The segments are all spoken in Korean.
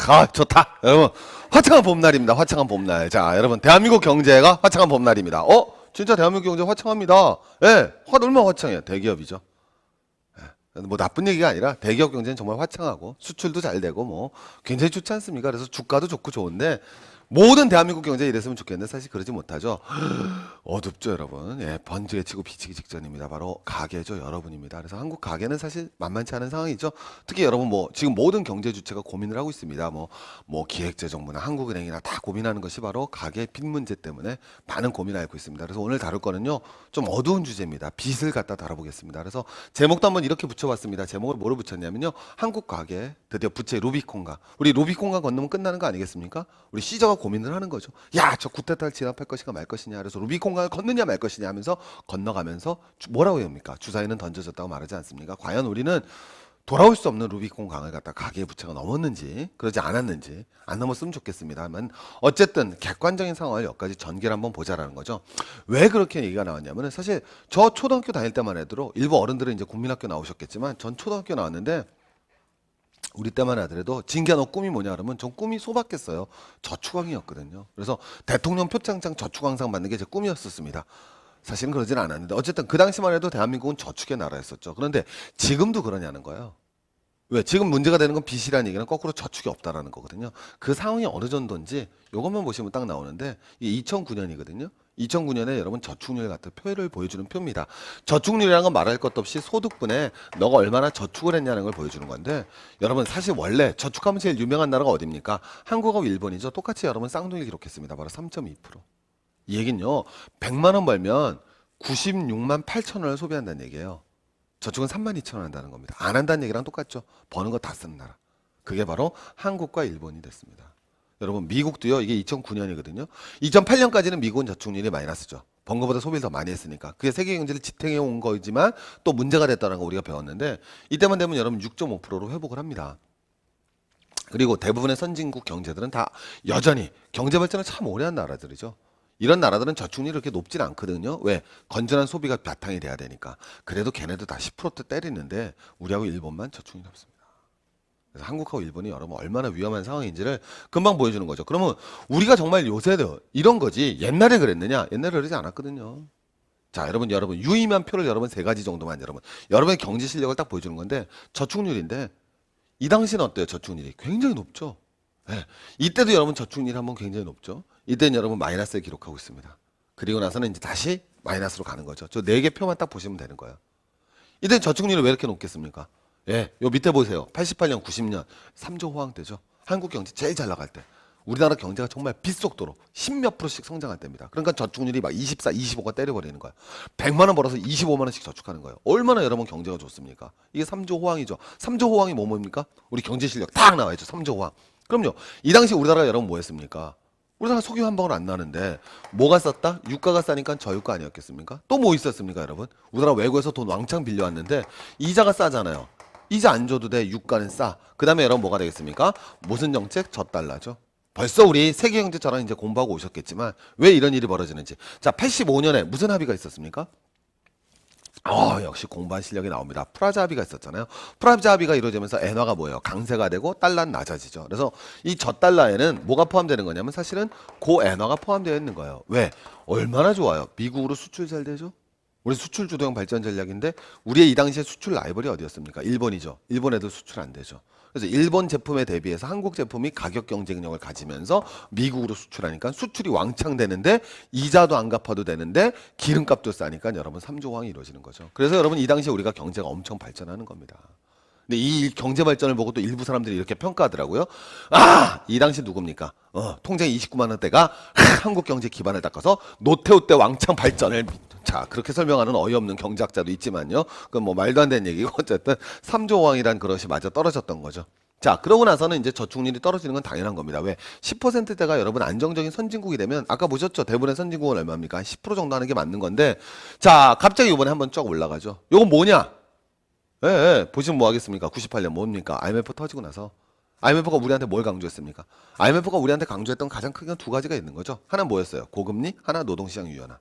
아, 좋다. 여러분, 화창한 봄날입니다. 화창한 봄날. 자, 여러분, 대한민국 경제가 화창한 봄날입니다. 진짜 대한민국 경제 화창합니다. 예, 얼마나 화창해요. 대기업이죠. 뭐 나쁜 얘기가 아니라 대기업 경제는 정말 화창하고 수출도 잘 되고 뭐 굉장히 좋지 않습니까? 그래서 주가도 좋고 좋은데 모든 대한민국 경제에 이랬으면 좋겠는데 사실 그러지 못하죠. 어둡죠, 여러분. 예, 번지에 치고 비치기 직전입니다. 바로 가계죠, 여러분입니다. 그래서 한국 가계는 사실 만만치 않은 상황이죠. 특히 여러분 뭐 지금 모든 경제 주체가 고민을 하고 있습니다. 뭐 기획재정부나 한국은행이나 다 고민하는 것이 바로 가계 빚 문제 때문에 많은 고민을 앓고 있습니다. 그래서 오늘 다룰 거는요, 좀 어두운 주제입니다. 빚을 갖다 다뤄보겠습니다. 그래서 제목도 한번 이렇게 붙여봤습니다. 제목을 뭐로 붙였냐면요, 한국 가계 드디어 부채 루비콘가. 우리 루비콘가 건너면 끝나는 거 아니겠습니까? 우리 시저가 고민을 하는 거죠. 야, 저 구테타를 진압할 것인가 말 것이냐. 그래서 루비콘강을 건느냐 말 것이냐 하면서 건너가면서 뭐라고 합니까? 주사위는 던져졌다고 말하지 않습니까? 과연 우리는 돌아올 수 없는 루비콘강을 갖다 가계의 부채가 넘었는지 그러지 않았는지 안 넘었으면 좋겠습니다만 어쨌든 객관적인 상황을 여기까지 전개를 한번 보자라는 거죠. 왜 그렇게 얘기가 나왔냐면 사실 저 초등학교 다닐 때만 해도 일부 어른들은 이제 국민학교 나오셨겠지만 전 초등학교 나왔는데 우리 때만 하더라도 진기야 너 꿈이 뭐냐 그러면 전 꿈이 소박했어요. 저축왕이었거든요. 그래서 대통령 표창장 저축왕상 받는 게 제 꿈이었었습니다. 사실은 그러진 않았는데 어쨌든 그 당시만 해도 대한민국은 저축의 나라였었죠. 그런데 지금도 그러냐는 거예요. 왜? 지금 문제가 되는 건 빚이라는 얘기는 거꾸로 저축이 없다라는 거거든요. 그 상황이 어느 정도인지 이것만 보시면 딱 나오는데 이게 2009년이거든요. 2009년에 여러분 저축률 같은 표를 보여주는 표입니다. 저축률이라는 건 말할 것도 없이 소득분에 너가 얼마나 저축을 했냐는 걸 보여주는 건데 여러분 사실 원래 저축하면 제일 유명한 나라가 어디입니까? 한국하고 일본이죠. 똑같이 여러분 쌍둥이를 기록했습니다. 바로 3.2%. 이 얘긴요. 100만 원 벌면 96만 8천 원을 소비한다는 얘기예요. 저축은 3만 2천 원 한다는 겁니다. 안 한다는 얘기랑 똑같죠. 버는 거 다 쓰는 나라. 그게 바로 한국과 일본이 됐습니다. 여러분 미국도요. 이게 2009년이거든요. 2008년까지는 미국은 저축률이 마이너스죠. 번 거보다 소비를 더 많이 했으니까. 그게 세계 경제를 지탱해 온 거지만 또 문제가 됐다는 거 우리가 배웠는데 이때만 되면 여러분 6.5%로 회복을 합니다. 그리고 대부분의 선진국 경제들은 다 여전히 경제 발전을 참 오래 한 나라들이죠. 이런 나라들은 저축률이 그렇게 높진 않거든요. 왜? 건전한 소비가 바탕이 돼야 되니까. 그래도 걔네도 다 10%대 때리는데 우리하고 일본만 저축률이 없습니다. 그래서 한국하고 일본이 여러분 얼마나 위험한 상황인지를 금방 보여주는 거죠. 그러면 우리가 정말 요새도 이런 거지 옛날에 그랬느냐? 옛날에 그러지 않았거든요. 자, 여러분 유의미한 표를 여러분 세 가지 정도만 여러분의 경제 실력을 딱 보여주는 건데 저축률인데 이 당시는 어때요? 저축률이 굉장히 높죠. 네. 이때도 여러분 저축률이 한번 굉장히 높죠. 이때는 여러분 마이너스를 기록하고 있습니다. 그리고 나서는 이제 다시 마이너스로 가는 거죠. 저 네 개 표만 딱 보시면 되는 거예요. 이때 저축률이 왜 이렇게 높겠습니까? 예, 요 밑에 보세요. 88년, 90년 3조 호황 때죠. 한국 경제 제일 잘 나갈 때. 우리나라 경제가 정말 빛속도로 10몇 프로씩 성장할 때입니다. 그러니까 저축률이 막 24, 25가 때려버리는 거예요. 100만 원 벌어서 25만 원씩 저축하는 거예요. 얼마나 여러분 경제가 좋습니까? 이게 3조 호황이죠. 3조 호황이 뭡니까? 우리 경제 실력 딱 나와야죠. 3조 호황. 그럼요. 이 당시 우리나라가 여러분 뭐 했습니까? 우리나라 석유 한 방울 안 나는데 뭐가 쌌다? 유가가 싸니까 저유가 아니었겠습니까? 또 뭐 있었습니까, 여러분? 우리나라 외국에서 돈 왕창 빌려왔는데 이자가 싸잖아요. 이자 안 줘도 돼. 유가는 싸. 그 다음에 여러분 뭐가 되겠습니까? 무슨 정책? 저달러죠. 벌써 우리 세계 경제처럼 이제 공부하고 오셨겠지만 왜 이런 일이 벌어지는지. 자, 85년에 무슨 합의가 있었습니까? 역시 공부한 실력이 나옵니다. 프라자 합의가 있었잖아요. 프라자 합의가 이루어지면서 엔화가 뭐예요? 강세가 되고 달러는 낮아지죠. 그래서 이 저달러에는 뭐가 포함되는 거냐면 사실은 고 엔화가 포함되어 있는 거예요. 왜? 얼마나 좋아요. 미국으로 수출 잘 되죠? 우리 수출 주도형 발전 전략인데 우리의 이 당시에 수출 라이벌이 어디였습니까? 일본이죠. 일본 애들 수출 안 되죠. 그래서 일본 제품에 대비해서 한국 제품이 가격 경쟁력을 가지면서 미국으로 수출하니까 수출이 왕창 되는데 이자도 안 갚아도 되는데 기름값도 싸니까 여러분 3조 황이 이루어지는 거죠. 그래서 여러분 이 당시에 우리가 경제가 엄청 발전하는 겁니다. 근데 이 경제 발전을 보고 또 일부 사람들이 이렇게 평가하더라고요. 이 당시 누굽니까? 통장 29만 원대가 한국 경제 기반을 닦아서 노태우 때 왕창 발전을 자, 그렇게 설명하는 어이없는 경제학자도 있지만요. 그건 뭐 말도 안 되는 얘기고 어쨌든 3조 왕이란 그것이 맞아 떨어졌던 거죠. 자, 그러고 나서는 이제 저축률이 떨어지는 건 당연한 겁니다. 왜? 10%대가 여러분 안정적인 선진국이 되면 아까 보셨죠? 대부분의 선진국은 얼마입니까? 한 10% 정도 하는 게 맞는 건데 자, 갑자기 이번에 한번 쫙 올라가죠. 요건 뭐냐? 보시면 뭐 하겠습니까? 98년 뭡니까? IMF 터지고 나서 IMF가 우리한테 뭘 강조했습니까? IMF가 우리한테 강조했던 가장 큰 건 두 가지가 있는 거죠. 하나는 뭐였어요? 고금리, 하나 노동시장 유연화.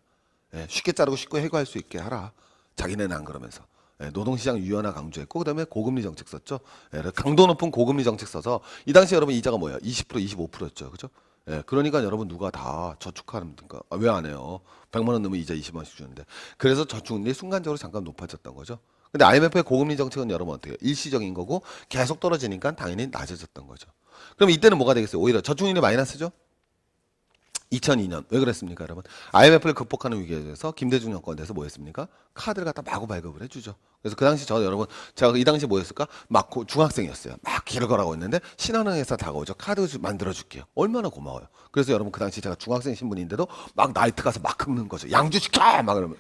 쉽게 자르고 쉽게 해고할 수 있게 하라. 자기네는 안 그러면서. 예, 노동시장 유연화 강조했고 그다음에 고금리 정책 썼죠. 예, 강도 높은 고금리 정책 써서 이 당시 여러분 이자가 뭐야? 20% 25%였죠. 그죠? 예, 그러니까 여러분 누가 다 저축하는가? 왜 안 해요? 100만 원 넣으면 이자 20만 원씩 주는데. 그래서 저축률이 순간적으로 잠깐 높아졌던 거죠. 근데 IMF의 고금리 정책은 여러분 어떻게 해요? 일시적인 거고 계속 떨어지니까 당연히 낮아졌던 거죠. 그럼 이때는 뭐가 되겠어요? 오히려 저축률이 마이너스죠? 2002년 왜 그랬습니까, 여러분? IMF를 극복하는 위기에 대해서 김대중 정권에서 뭐 했습니까? 카드를 갖다 마구 발급을 해주죠. 그래서 그 당시 저 여러분 제가 이 당시 뭐였을까? 막 중학생이었어요. 막 길을 걸어가고 있는데 신한은행에서 다가오죠. 카드 만들어 줄게요. 얼마나 고마워요. 그래서 여러분 그 당시 제가 중학생 신분인데도 막 나이트 가서 막 긁는 거죠. 양주 시켜 막 그러면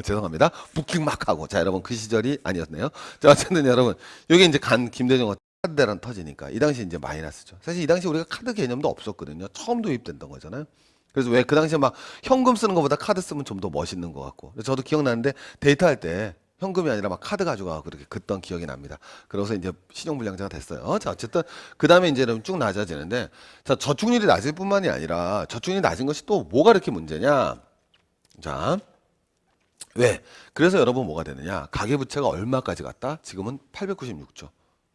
죄송합니다. 부킹 막 하고 자 여러분 그 시절이 아니었네요. 자 어쨌든 여러분 여기 이제 간 김대중 카드 대란 터지니까 이 당시 이제 마이너스죠. 사실 이 당시 우리가 카드 개념도 없었거든요. 처음 도입됐던 거잖아요. 그래서 왜 그 당시에 막 현금 쓰는 것보다 카드 쓰면 좀 더 멋있는 것 같고. 그래서 저도 기억나는데 데이트할 때 현금이 아니라 막 카드 가져가고 그렇게 긋던 기억이 납니다. 그래서 이제 신용불량자가 됐어요. 자 어쨌든 그 다음에 이제는 쭉 낮아지는데 자 저축률이 낮을 뿐만이 아니라 저축률이 낮은 것이 또 뭐가 이렇게 문제냐? 자 왜? 그래서 여러분 뭐가 되느냐? 가계부채가 얼마까지 갔다? 지금은 896조.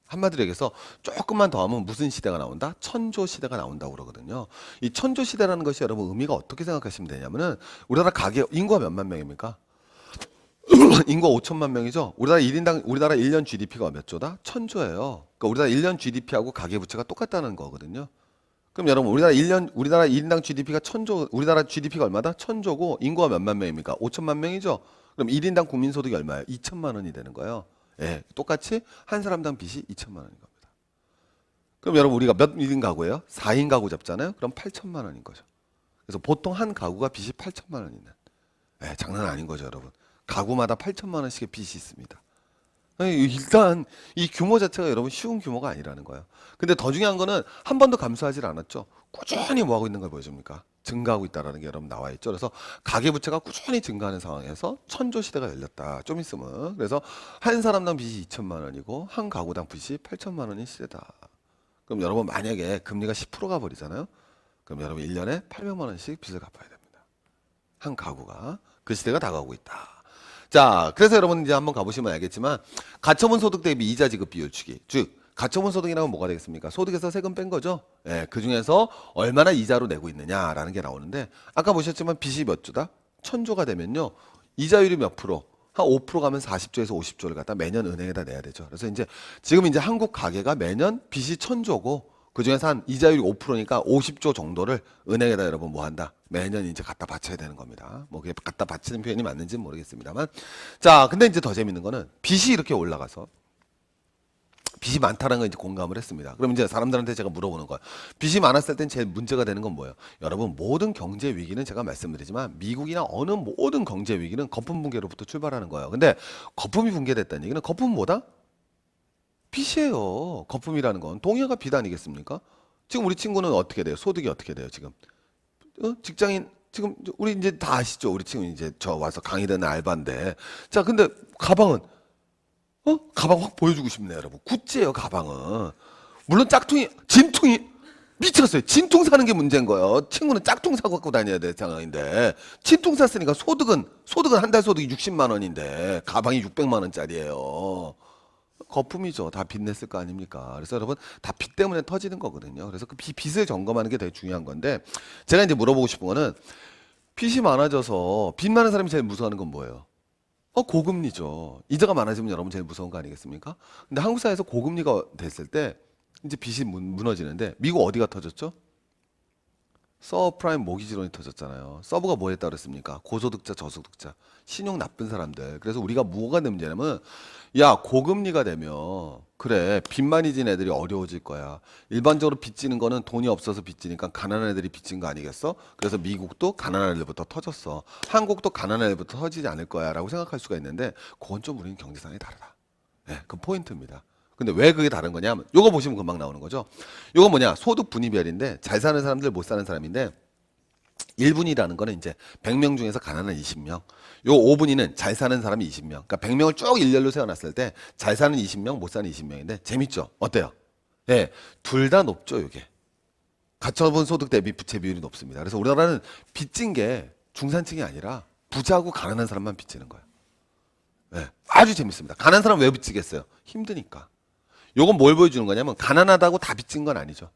한마디로 얘기해서 조금만 더 하면 무슨 시대가 나온다? 천조 시대가 나온다고 그러거든요. 이 천조 시대라는 것이 여러분 의미가 어떻게 생각하시면 되냐면은 우리나라 가계 인구가 몇만 명입니까? 인구가 5천만 명이죠. 우리나라 1년 GDP가 몇 조다? 천조예요. 그러니까 우리나라 1년 GDP하고 가계 부채가 똑같다는 거거든요. 그럼 여러분 우리나라 1인당 GDP가 천조 우리나라 GDP가 얼마다? 천조고 인구가 몇만 명입니까? 5천만 명이죠. 그럼 1인당 국민 소득이 얼마예요? 2천만 원이 되는 거예요. 예, 똑같이 한 사람당 빚이 2천만 원인 겁니다. 그럼 여러분 우리가 몇 인 가구예요? 4인 가구 잡잖아요. 그럼 8천만 원인 거죠. 그래서 보통 한 가구가 빚이 8천만 원 있는. 예, 장난 아닌 거죠, 여러분. 가구마다 8천만 원씩의 빚이 있습니다. 일단 이 규모 자체가 여러분 쉬운 규모가 아니라는 거예요. 근데 더 중요한 거는 한 번도 감소하지 않았죠. 꾸준히 뭐 하고 있는 걸 보여줍니까? 증가하고 있다라는 게 여러분 나와 있죠. 그래서 가계부채가 꾸준히 증가하는 상황에서 천조 시대가 열렸다. 좀 있으면. 그래서 한 사람당 빚이 2천만 원이고 한 가구당 빚이 8천만 원인 시대다. 그럼 여러분 만약에 금리가 10%가 버리잖아요. 그럼 여러분 1년에 800만 원씩 빚을 갚아야 됩니다. 한 가구가. 그 시대가 다가오고 있다. 자, 그래서 여러분 이제 한번 가보시면 알겠지만 가처분 소득 대비 이자 지급 비율 추기. 즉 가처분 소득이라면 뭐가 되겠습니까? 소득에서 세금 뺀 거죠. 예, 그 중에서 얼마나 이자로 내고 있느냐라는 게 나오는데 아까 보셨지만 빚이 몇 조다? 천조가 되면요. 이자율이 몇 프로? 한 5% 가면 40조에서 50조를 갖다 매년 은행에다 내야 되죠. 그래서 이제 지금 이제 한국 가계가 매년 빚이 천조고 그 중에서 한 이자율이 5%니까 50조 정도를 은행에다 여러분 뭐 한다? 매년 이제 갖다 바쳐야 되는 겁니다. 뭐 그게 갖다 바치는 표현이 맞는지는 모르겠습니다만. 자, 근데 이제 더 재밌는 거는 빚이 이렇게 올라가서 빚이 많다는 걸 이제 공감을 했습니다. 그럼 이제 사람들한테 제가 물어보는 거예요. 빚이 많았을 땐 제일 문제가 되는 건 뭐예요? 여러분 모든 경제 위기는 제가 말씀드리지만 미국이나 어느 모든 경제 위기는 거품 붕괴로부터 출발하는 거예요. 근데 거품이 붕괴됐다는 얘기는 거품은 뭐다? 빚이에요. 거품이라는 건 동의가 빚 아니겠습니까? 지금 우리 친구는 어떻게 돼요? 소득이 어떻게 돼요? 지금 직장인 지금 우리 이제 다 아시죠? 우리 친구 이제 저 와서 강의 듣는 알바인데 자 근데 가방은 가방 확 보여주고 싶네요, 여러분. 구찌예요, 가방은. 물론 짝퉁이 진퉁이 미쳤어요. 진퉁 사는 게 문제인 거예요. 친구는 짝퉁 사고 갖고 다녀야 될 상황인데 진퉁 샀으니까 소득은 한 달 소득이 60만 원인데 가방이 600만 원짜리예요. 거품이죠. 다 빚 냈을 거 아닙니까? 그래서 여러분 다 빚 때문에 터지는 거거든요. 그래서 그 빚을 점검하는 게 되게 중요한 건데 제가 이제 물어보고 싶은 거는 빚이 많아져서 빚 많은 사람이 제일 무서워하는 건 뭐예요? 고금리죠. 이자가 많아지면 여러분 제일 무서운 거 아니겠습니까? 근데 한국 사회에서 고금리가 됐을 때 이제 빚이 무너지는데 미국 어디가 터졌죠? 서브프라임 모기지론이 터졌잖아요. 서브가 뭐 했다 그랬습니까? 고소득자, 저소득자, 신용 나쁜 사람들. 그래서 우리가 뭐가 문제냐면 야 고금리가 되면 그래 빚 많이 진 애들이 어려워질 거야. 일반적으로 빚지는 거는 돈이 없어서 빚지니까 가난한 애들이 빚진 거 아니겠어? 그래서 미국도 가난한 애들부터 터졌어. 한국도 가난한 애들부터 터지지 않을 거야 라고 생각할 수가 있는데 그건 좀 우리는 경제상이 다르다. 네, 그 포인트입니다. 근데 왜 그게 다른 거냐? 요거 보시면 금방 나오는 거죠. 요거 뭐냐? 소득 분위별인데 잘 사는 사람들 못 사는 사람인데 1분위라는 거는 이제 100명 중에서 가난한 20명. 요 5분위는 잘 사는 사람이 20명. 그러니까 100명을 쭉 일렬로 세워놨을 때 잘 사는 20명, 못 사는 20명인데 재밌죠? 어때요? 예, 둘 다 높죠, 요게. 가처분 소득 대비 부채 비율이 높습니다. 그래서 우리나라는 빚진 게 중산층이 아니라 부자고 가난한 사람만 빚지는 거예요. 예, 아주 재밌습니다. 가난한 사람 왜 빚지겠어요? 힘드니까. 요건 뭘 보여주는 거냐면 가난하다고 다 빚진 건 아니죠.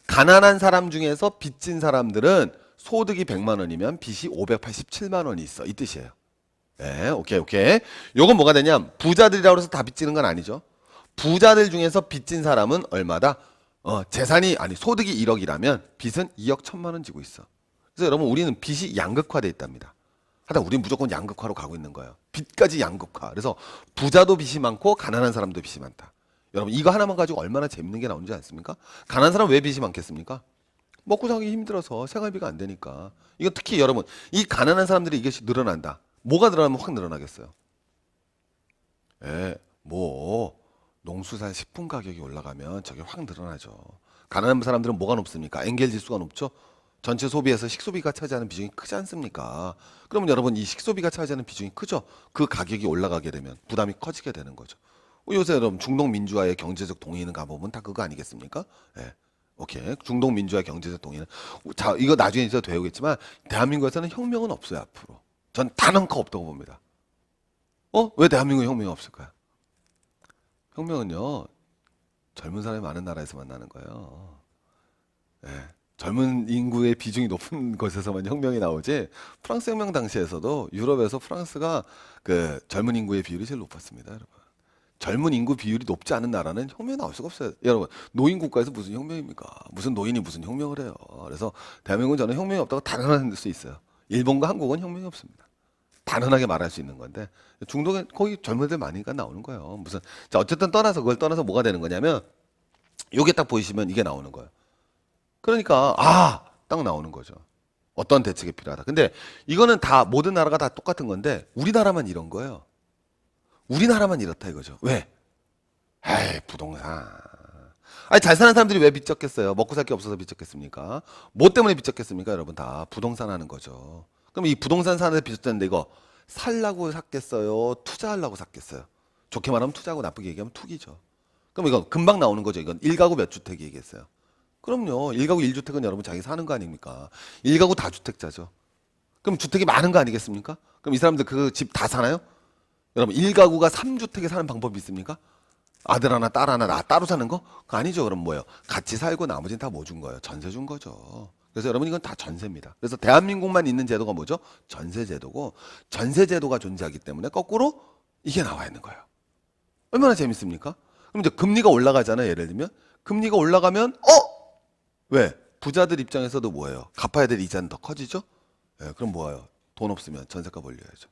가난한 사람 중에서 빚진 사람들은 소득이 100만 원이면 빚이 587만 원이 있어. 이 뜻이에요. 네, 오케이, 오케이. 요건 뭐가 되냐? 부자들이라고 해서 다 빚지는 건 아니죠. 부자들 중에서 빚진 사람은 얼마다? 재산이, 아니, 소득이 1억이라면 빚은 2억 1천만 원 지고 있어. 그래서 여러분, 우리는 빚이 양극화돼 있답니다. 하다 우리는 무조건 양극화로 가고 있는 거예요. 빚까지 양극화. 그래서 부자도 빚이 많고 가난한 사람도 빚이 많다. 여러분, 이거 하나만 가지고 얼마나 재밌는 게 나오는지 아십니까? 가난한 사람 왜 빚이 많겠습니까? 먹고 살기 힘들어서 생활비가 안 되니까. 이거 특히 여러분, 이 가난한 사람들이 이것이 늘어난다. 뭐가 늘어나면 확 늘어나겠어요? 예, 뭐 농수산 식품 가격이 올라가면 저게 확 늘어나죠. 가난한 사람들은 뭐가 높습니까? 엔겔 지수가 높죠. 전체 소비에서 식소비가 차지하는 비중이 크지 않습니까? 그러면 여러분 이 식소비가 차지하는 비중이 크죠. 그 가격이 올라가게 되면 부담이 커지게 되는 거죠. 요새 여러분 중동 민주화의 경제적 동의는 가보면 다 그거 아니겠습니까? 예. 오케이. 중동 민주화 경제적 동의는 자 이거 나중에 이제 되오겠지만 대한민국에서는 혁명은 없어요 앞으로. 전 단 한 컷 없다고 봅니다. 왜 대한민국에 혁명이 없을까요? 혁명은요 젊은 사람이 많은 나라에서 만나는 거예요. 예. 젊은 인구의 비중이 높은 곳에서만 혁명이 나오지 프랑스 혁명 당시에서도 유럽에서 프랑스가 그 젊은 인구의 비율이 제일 높았습니다, 여러분. 젊은 인구 비율이 높지 않은 나라는 혁명이 나올 수가 없어요. 여러분, 노인 국가에서 무슨 혁명입니까? 무슨 노인이 무슨 혁명을 해요. 그래서 대한민국은 저는 혁명이 없다고 단언할 수 있어요. 일본과 한국은 혁명이 없습니다. 단언하게 말할 수 있는 건데 중동에 거기 젊은이들 많으니까 나오는 거예요. 무슨 자 어쨌든 떠나서 그걸 떠나서 뭐가 되는 거냐면 요게 딱 보이시면 이게 나오는 거예요. 그러니까 딱 나오는 거죠. 어떤 대책이 필요하다. 근데 이거는 다 모든 나라가 다 똑같은 건데 우리나라만 이런 거예요. 우리나라만 이렇다 이거죠. 왜? 에이, 부동산. 아니 잘 사는 사람들이 왜 빚졌겠어요? 먹고 살 게 없어서 빚졌겠습니까? 뭐 때문에 빚졌겠습니까? 여러분 다 부동산 하는 거죠. 그럼 이 부동산 사는데 빚졌다는데 이거 살라고 샀겠어요? 투자하려고 샀겠어요? 좋게 말하면 투자하고 나쁘게 얘기하면 투기죠. 그럼 이건 금방 나오는 거죠. 이건 1가구 몇 주택 얘기했어요. 그럼요. 1가구 1주택은 여러분 자기 사는 거 아닙니까? 1가구 다주택자죠. 그럼 주택이 많은 거 아니겠습니까? 그럼 이 사람들 그 집 다 사나요? 여러분 1가구가 3주택에 사는 방법이 있습니까? 아들 하나 딸 하나 나 따로 사는 거? 그거 아니죠. 그럼 뭐예요? 같이 살고 나머지는 다 뭐 준 거예요? 전세 준 거죠. 그래서 여러분 이건 다 전세입니다. 그래서 대한민국만 있는 제도가 뭐죠? 전세 제도고 전세 제도가 존재하기 때문에 거꾸로 이게 나와 있는 거예요. 얼마나 재밌습니까? 그럼 이제 금리가 올라가잖아요. 예를 들면 금리가 올라가면 왜? 부자들 입장에서도 뭐예요? 갚아야 될 이자는 더 커지죠? 예, 그럼 뭐예요? 돈 없으면 전세값 올려야죠.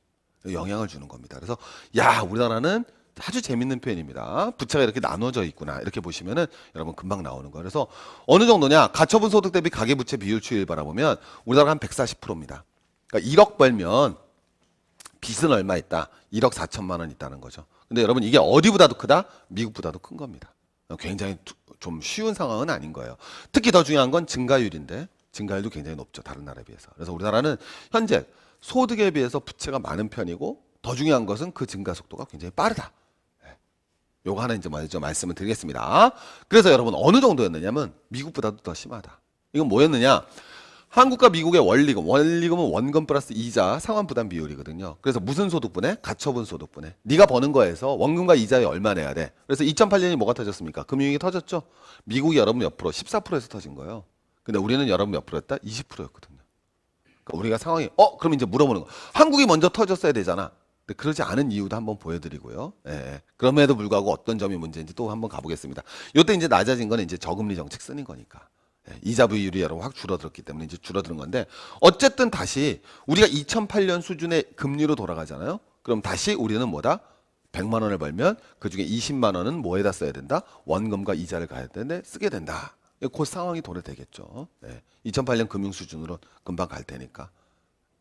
영향을 주는 겁니다. 그래서 야 우리나라는 아주 재밌는 표현입니다. 부채가 이렇게 나눠져 있구나. 이렇게 보시면은 여러분 금방 나오는 거예요. 그래서 어느 정도냐? 가처분 소득 대비 가계부채 비율 추이를 바라보면 우리나라가 한 140%입니다. 그러니까 1억 벌면 빚은 얼마 있다? 1억 4천만 원 있다는 거죠. 근데 여러분 이게 어디보다도 크다? 미국보다도 큰 겁니다. 굉장히 좀 쉬운 상황은 아닌 거예요. 특히 더 중요한 건 증가율인데 증가율도 굉장히 높죠. 다른 나라에 비해서. 그래서 우리나라는 현재 소득에 비해서 부채가 많은 편이고 더 중요한 것은 그 증가 속도가 굉장히 빠르다. 요거 하나 이제 먼저 말씀을 드리겠습니다. 그래서 여러분 어느 정도였느냐면 미국보다도 더 심하다. 이건 뭐였느냐? 한국과 미국의 원리금은 원금 플러스 이자 상환 부담 비율이거든요. 그래서 무슨 소득분해? 가처분 소득분해. 네가 버는 거에서 원금과 이자에 얼마 내야 돼? 그래서 2008년이 뭐가 터졌습니까? 금융위기 터졌죠. 미국이 여러분 몇 프로? 14%에서 터진 거예요. 근데 우리는 여러분 몇 프로였다? 20%였거든요. 그러니까 우리가 상황이 그럼 이제 물어보는 거. 한국이 먼저 터졌어야 되잖아. 근데 그러지 않은 이유도 한번 보여드리고요. 예. 그럼에도 불구하고 어떤 점이 문제인지 또 한번 가보겠습니다. 요때 이제 낮아진 거는 이제 저금리 정책 쓰는 거니까. 예. 이자 비율이 여러분 확 줄어들었기 때문에 이제 줄어드는 건데 어쨌든 다시 우리가 2008년 수준의 금리로 돌아가잖아요. 그럼 다시 우리는 뭐다? 100만 원을 벌면 그중에 20만 원은 뭐에다 써야 된다? 원금과 이자를 가야 되는데 쓰게 된다. 그 상황이 도래되겠죠. 예. 2008년 금융 수준으로 금방 갈 테니까.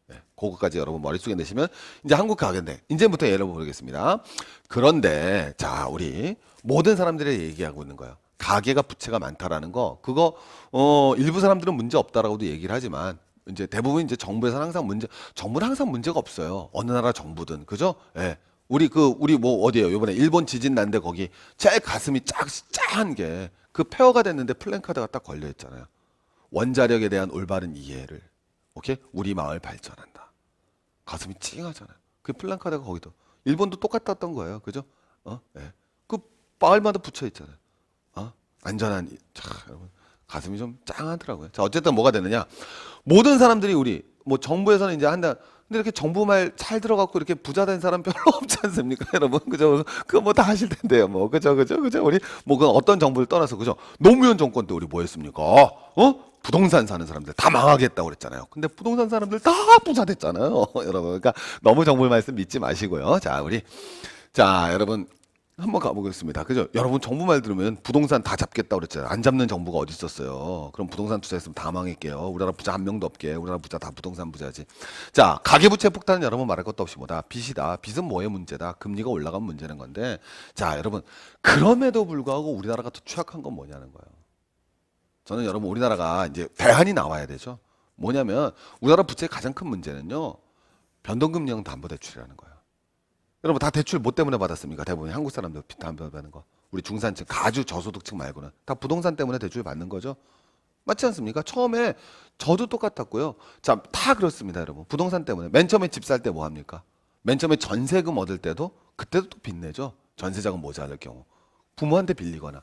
네, 그거까지 여러분 머릿속에 내시면 이제 한국 가겠네. 이제부터 예를 보겠습니다. 그런데 자 우리 모든 사람들이 얘기하고 있는 거예요. 가계가 부채가 많다라는 거 그거 일부 사람들은 문제 없다라고도 얘기를 하지만 이제 대부분 이제 정부에서는 항상 정부는 항상 문제가 없어요. 어느 나라 정부든 그죠? 예. 우리 뭐 어디예요? 이번에 일본 지진 난데 거기 제일 가슴이 짠 게 그 폐허가 됐는데 플랜카드가 딱 걸려 있잖아요. 원자력에 대한 올바른 이해를 오케이? 우리 마을 발전한다. 가슴이 찡하잖아요. 그 플랜카드가 거기도 일본도 똑같았던 거예요. 그죠? 예. 그 마을마다 붙여 있잖아요. 안전한 자, 여러분 가슴이 좀 짱하더라고요. 자, 어쨌든 뭐가 되느냐? 모든 사람들이 우리 뭐 정부에서는 이제 한다. 근데 이렇게 정부 말 잘 들어갖고 이렇게 부자 된 사람 별로 없지 않습니까, 여러분? 그죠? 그거 뭐 다 하실 텐데요, 뭐 그죠? 우리 뭐 그 어떤 정부를 떠나서 그죠? 노무현 정권 때 우리 뭐 했습니까? 부동산 사는 사람들 다 망하겠다고 그랬잖아요. 근데 부동산 사람들 다 부자 됐잖아요, 여러분. 그러니까 너무 정부 말씀 믿지 마시고요. 자, 여러분. 한번 가보겠습니다. 그죠? 여러분 정부 말 들으면 부동산 다 잡겠다고 그랬잖아요. 안 잡는 정부가 어디 있었어요. 그럼 부동산 투자했으면 다 망할게요. 우리나라 부자 한 명도 없게. 우리나라 부자 다 부동산 부자지. 자, 가계부채 폭탄은 여러분 말할 것도 없이 뭐다. 빚이다. 빚은 뭐의 문제다. 금리가 올라간 문제는 건데. 자, 여러분 그럼에도 불구하고 우리나라가 더 취약한 건 뭐냐는 거예요. 저는 여러분 우리나라가 이제 대안이 나와야 되죠. 뭐냐면 우리나라 부채의 가장 큰 문제는요. 변동금리형 담보대출이라는 거예요. 여러분 다 대출 뭐 때문에 받았습니까? 대부분 한국 사람들 담보 받는 거. 우리 중산층, 가주 저소득층 말고는 다 부동산 때문에 대출 받는 거죠. 맞지 않습니까? 처음에 저도 똑같았고요. 자, 다 그렇습니다, 여러분. 부동산 때문에. 맨 처음에 집 살 때 뭐 합니까? 맨 처음에 전세금 얻을 때도 그때도 또 빚내죠. 전세자금 모자랄 경우. 부모한테 빌리거나.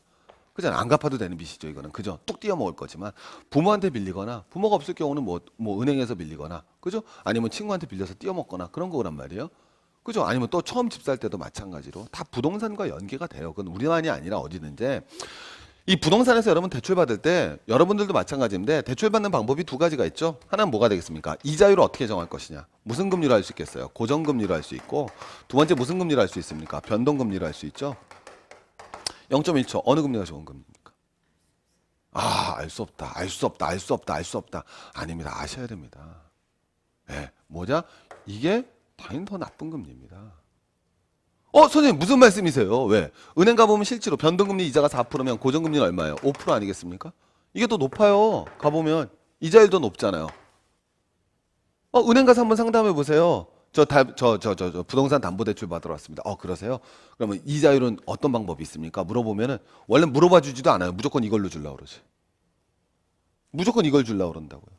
그잖아. 안 갚아도 되는 빚이죠, 이거는. 그죠? 뚝 띄어 먹을 거지만 부모한테 빌리거나 부모가 없을 경우는 뭐 은행에서 빌리거나. 그죠? 아니면 친구한테 빌려서 띄어 먹거나 그런 거란 말이에요. 그죠? 아니면 또 처음 집 살 때도 마찬가지로 다 부동산과 연계가 돼요. 그건 우리만이 아니라 어디든지. 이 부동산에서 여러분 대출 받을 때 여러분들도 마찬가지인데 대출 받는 방법이 두 가지가 있죠. 하나는 뭐가 되겠습니까? 이자율을 어떻게 정할 것이냐. 무슨 금리로 할 수 있겠어요? 고정금리로 할 수 있고 두 번째 무슨 금리로 할 수 있습니까? 변동금리로 할 수 있죠. 0.1초 어느 금리가 좋은 금리입니까? 알 수 없다. 아닙니다. 아셔야 됩니다. 네, 뭐냐? 이게 당연히 더 나쁜 금리입니다. 선생님 무슨 말씀이세요? 왜? 은행 가보면 실제로 변동금리 이자가 4%면 고정금리는 얼마예요? 5% 아니겠습니까? 이게 더 높아요. 가보면 이자율도 높잖아요. 은행 가서 한번 상담해 보세요. 저 부동산 담보대출 받으러 왔습니다. 그러세요? 그러면 이자율은 어떤 방법이 있습니까? 물어보면은 원래 물어봐 주지도 않아요. 무조건 이걸로 주려고 그러지. 무조건 이걸 주려고 그런다고요.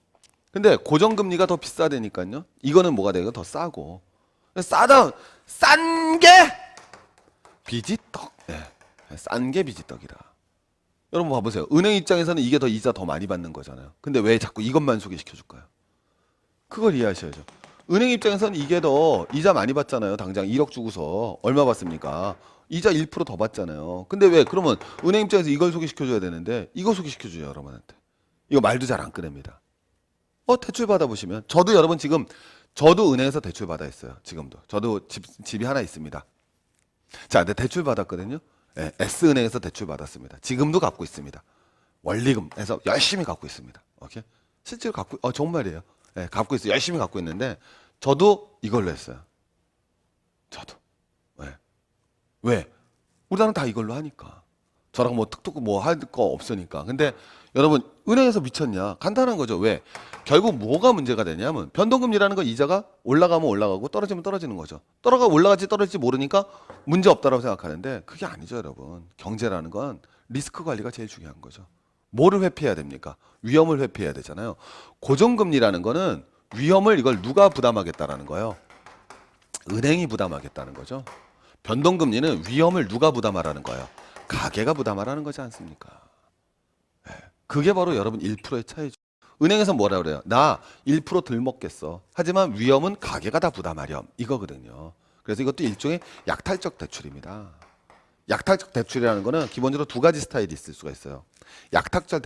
근데 고정금리가 더 비싸다니까요. 이거는 뭐가 돼요? 더 싸고. 싼 게 빚이 떡. 네. 싼 게 빚이 떡이다. 여러분 봐보세요. 은행 입장에서는 이게 더 이자 더 많이 받는 거잖아요. 근데 왜 자꾸 이것만 소개시켜 줄까요? 그걸 이해하셔야죠. 은행 입장에서는 이게 더 이자 많이 받잖아요. 당장 1억 주고서 얼마 받습니까? 이자 1%더 받잖아요. 근데 왜 그러면 은행 입장에서 이걸 소개시켜 줘야 되는데 이거 소개시켜 줘요, 여러분한테. 이거 말도 잘 안 꺼냅니다. 대출 받아보시면 저도 여러분 지금 저도 은행에서 대출 받아 있어요. 지금도. 저도 집이 하나 있습니다. 자, 근데 대출 받았거든요. 네, S은행에서 대출 받았습니다. 지금도 갖고 있습니다. 원리금에서 열심히 갖고 있습니다. 오케이? 실제로 정말이에요. 네, 갖고 있어요. 열심히 갖고 있는데 저도 이걸로 했어요. 저도. 왜? 우리나라는 다 이걸로 하니까. 저랑 뭐 툭툭 뭐 할 거 없으니까. 근데 여러분 은행에서 미쳤냐? 간단한 거죠. 왜? 결국 뭐가 문제가 되냐면 변동금리라는 건 이자가 올라가면 올라가고 떨어지면 떨어지는 거죠. 올라갈지 떨어질지 모르니까 문제 없다라고 생각하는데 그게 아니죠, 여러분. 경제라는 건 리스크 관리가 제일 중요한 거죠. 뭐를 회피해야 됩니까? 위험을 회피해야 되잖아요. 고정금리라는 거는 위험을 이걸 누가 부담하겠다라는 거예요? 은행이 부담하겠다는 거죠. 변동금리는 위험을 누가 부담하라는 거예요? 가계가 부담하라는 거지 않습니까? 네. 그게 바로 여러분 1%의 차이죠. 은행에서 뭐라 그래요? 나 1%덜 먹겠어. 하지만 위험은 가계가 다 부담하렴. 이거거든요. 그래서 이것도 일종의 약탈적 대출입니다. 약탈적 대출이라는 거는 기본적으로 두 가지 스타일이 있을 수가 있어요. 약탈적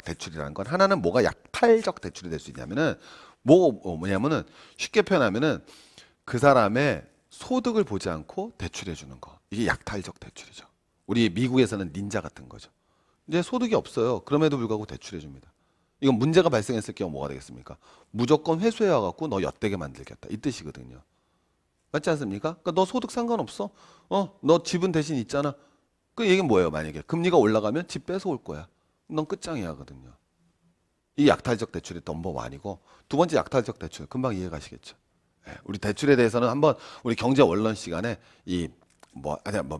대출이라는 건 하나는 뭐가 약탈적 대출이 될 수 있냐면은 뭐냐면은 쉽게 표현하면은 그 사람의 소득을 보지 않고 대출해 주는 거. 이게 약탈적 대출이죠. 우리 미국에서는 닌자 같은 거죠. 이제 소득이 없어요. 그럼에도 불구하고 대출해 줍니다. 이건 문제가 발생했을 경우 뭐가 되겠습니까? 무조건 회수해 와갖고 너 엿되게 만들겠다. 이 뜻이거든요. 맞지 않습니까? 그러니까 너 소득 상관없어. 너 집은 대신 있잖아. 그 얘기는 뭐예요? 만약에 금리가 올라가면 집 뺏어올 거야. 넌 끝장이야 하거든요. 이 약탈적 대출이 넘버 원이고 두 번째 약탈적 대출 금방 이해가시겠죠. 우리 대출에 대해서는 한번 우리 경제 원론 시간에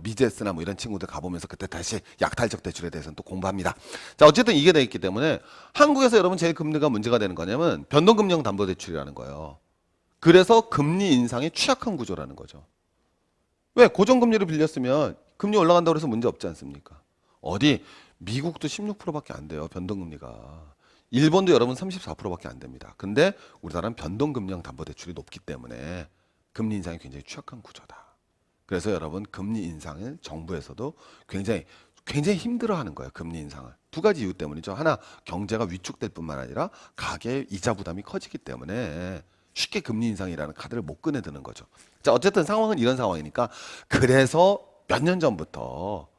미제스나 뭐 이런 친구들 가보면서 그때 다시 약탈적 대출에 대해서는 또 공부합니다. 자, 어쨌든 이게 돼 있기 때문에 한국에서 여러분 제일 금리가 문제가 되는 거냐면 변동금리형 담보대출이라는 거예요. 그래서 금리 인상에 취약한 구조라는 거죠. 왜? 고정금리를 빌렸으면 금리 올라간다고 해서 문제 없지 않습니까? 어디 미국도 16%밖에 안 돼요. 변동금리가. 일본도 여러분 34%밖에 안 됩니다. 근데 우리나라는 변동금리형 담보대출이 높기 때문에 금리 인상이 굉장히 취약한 구조다. 그래서 여러분 금리 인상을 정부에서도 굉장히 힘들어하는 거예요. 금리 인상을. 두 가지 이유 때문이죠. 하나, 경제가 위축될 뿐만 아니라 가계의 이자 부담이 커지기 때문에 쉽게 금리 인상이라는 카드를 못 꺼내드는 거죠. 자, 어쨌든 상황은 이런 상황이니까 그래서 몇 년 전부터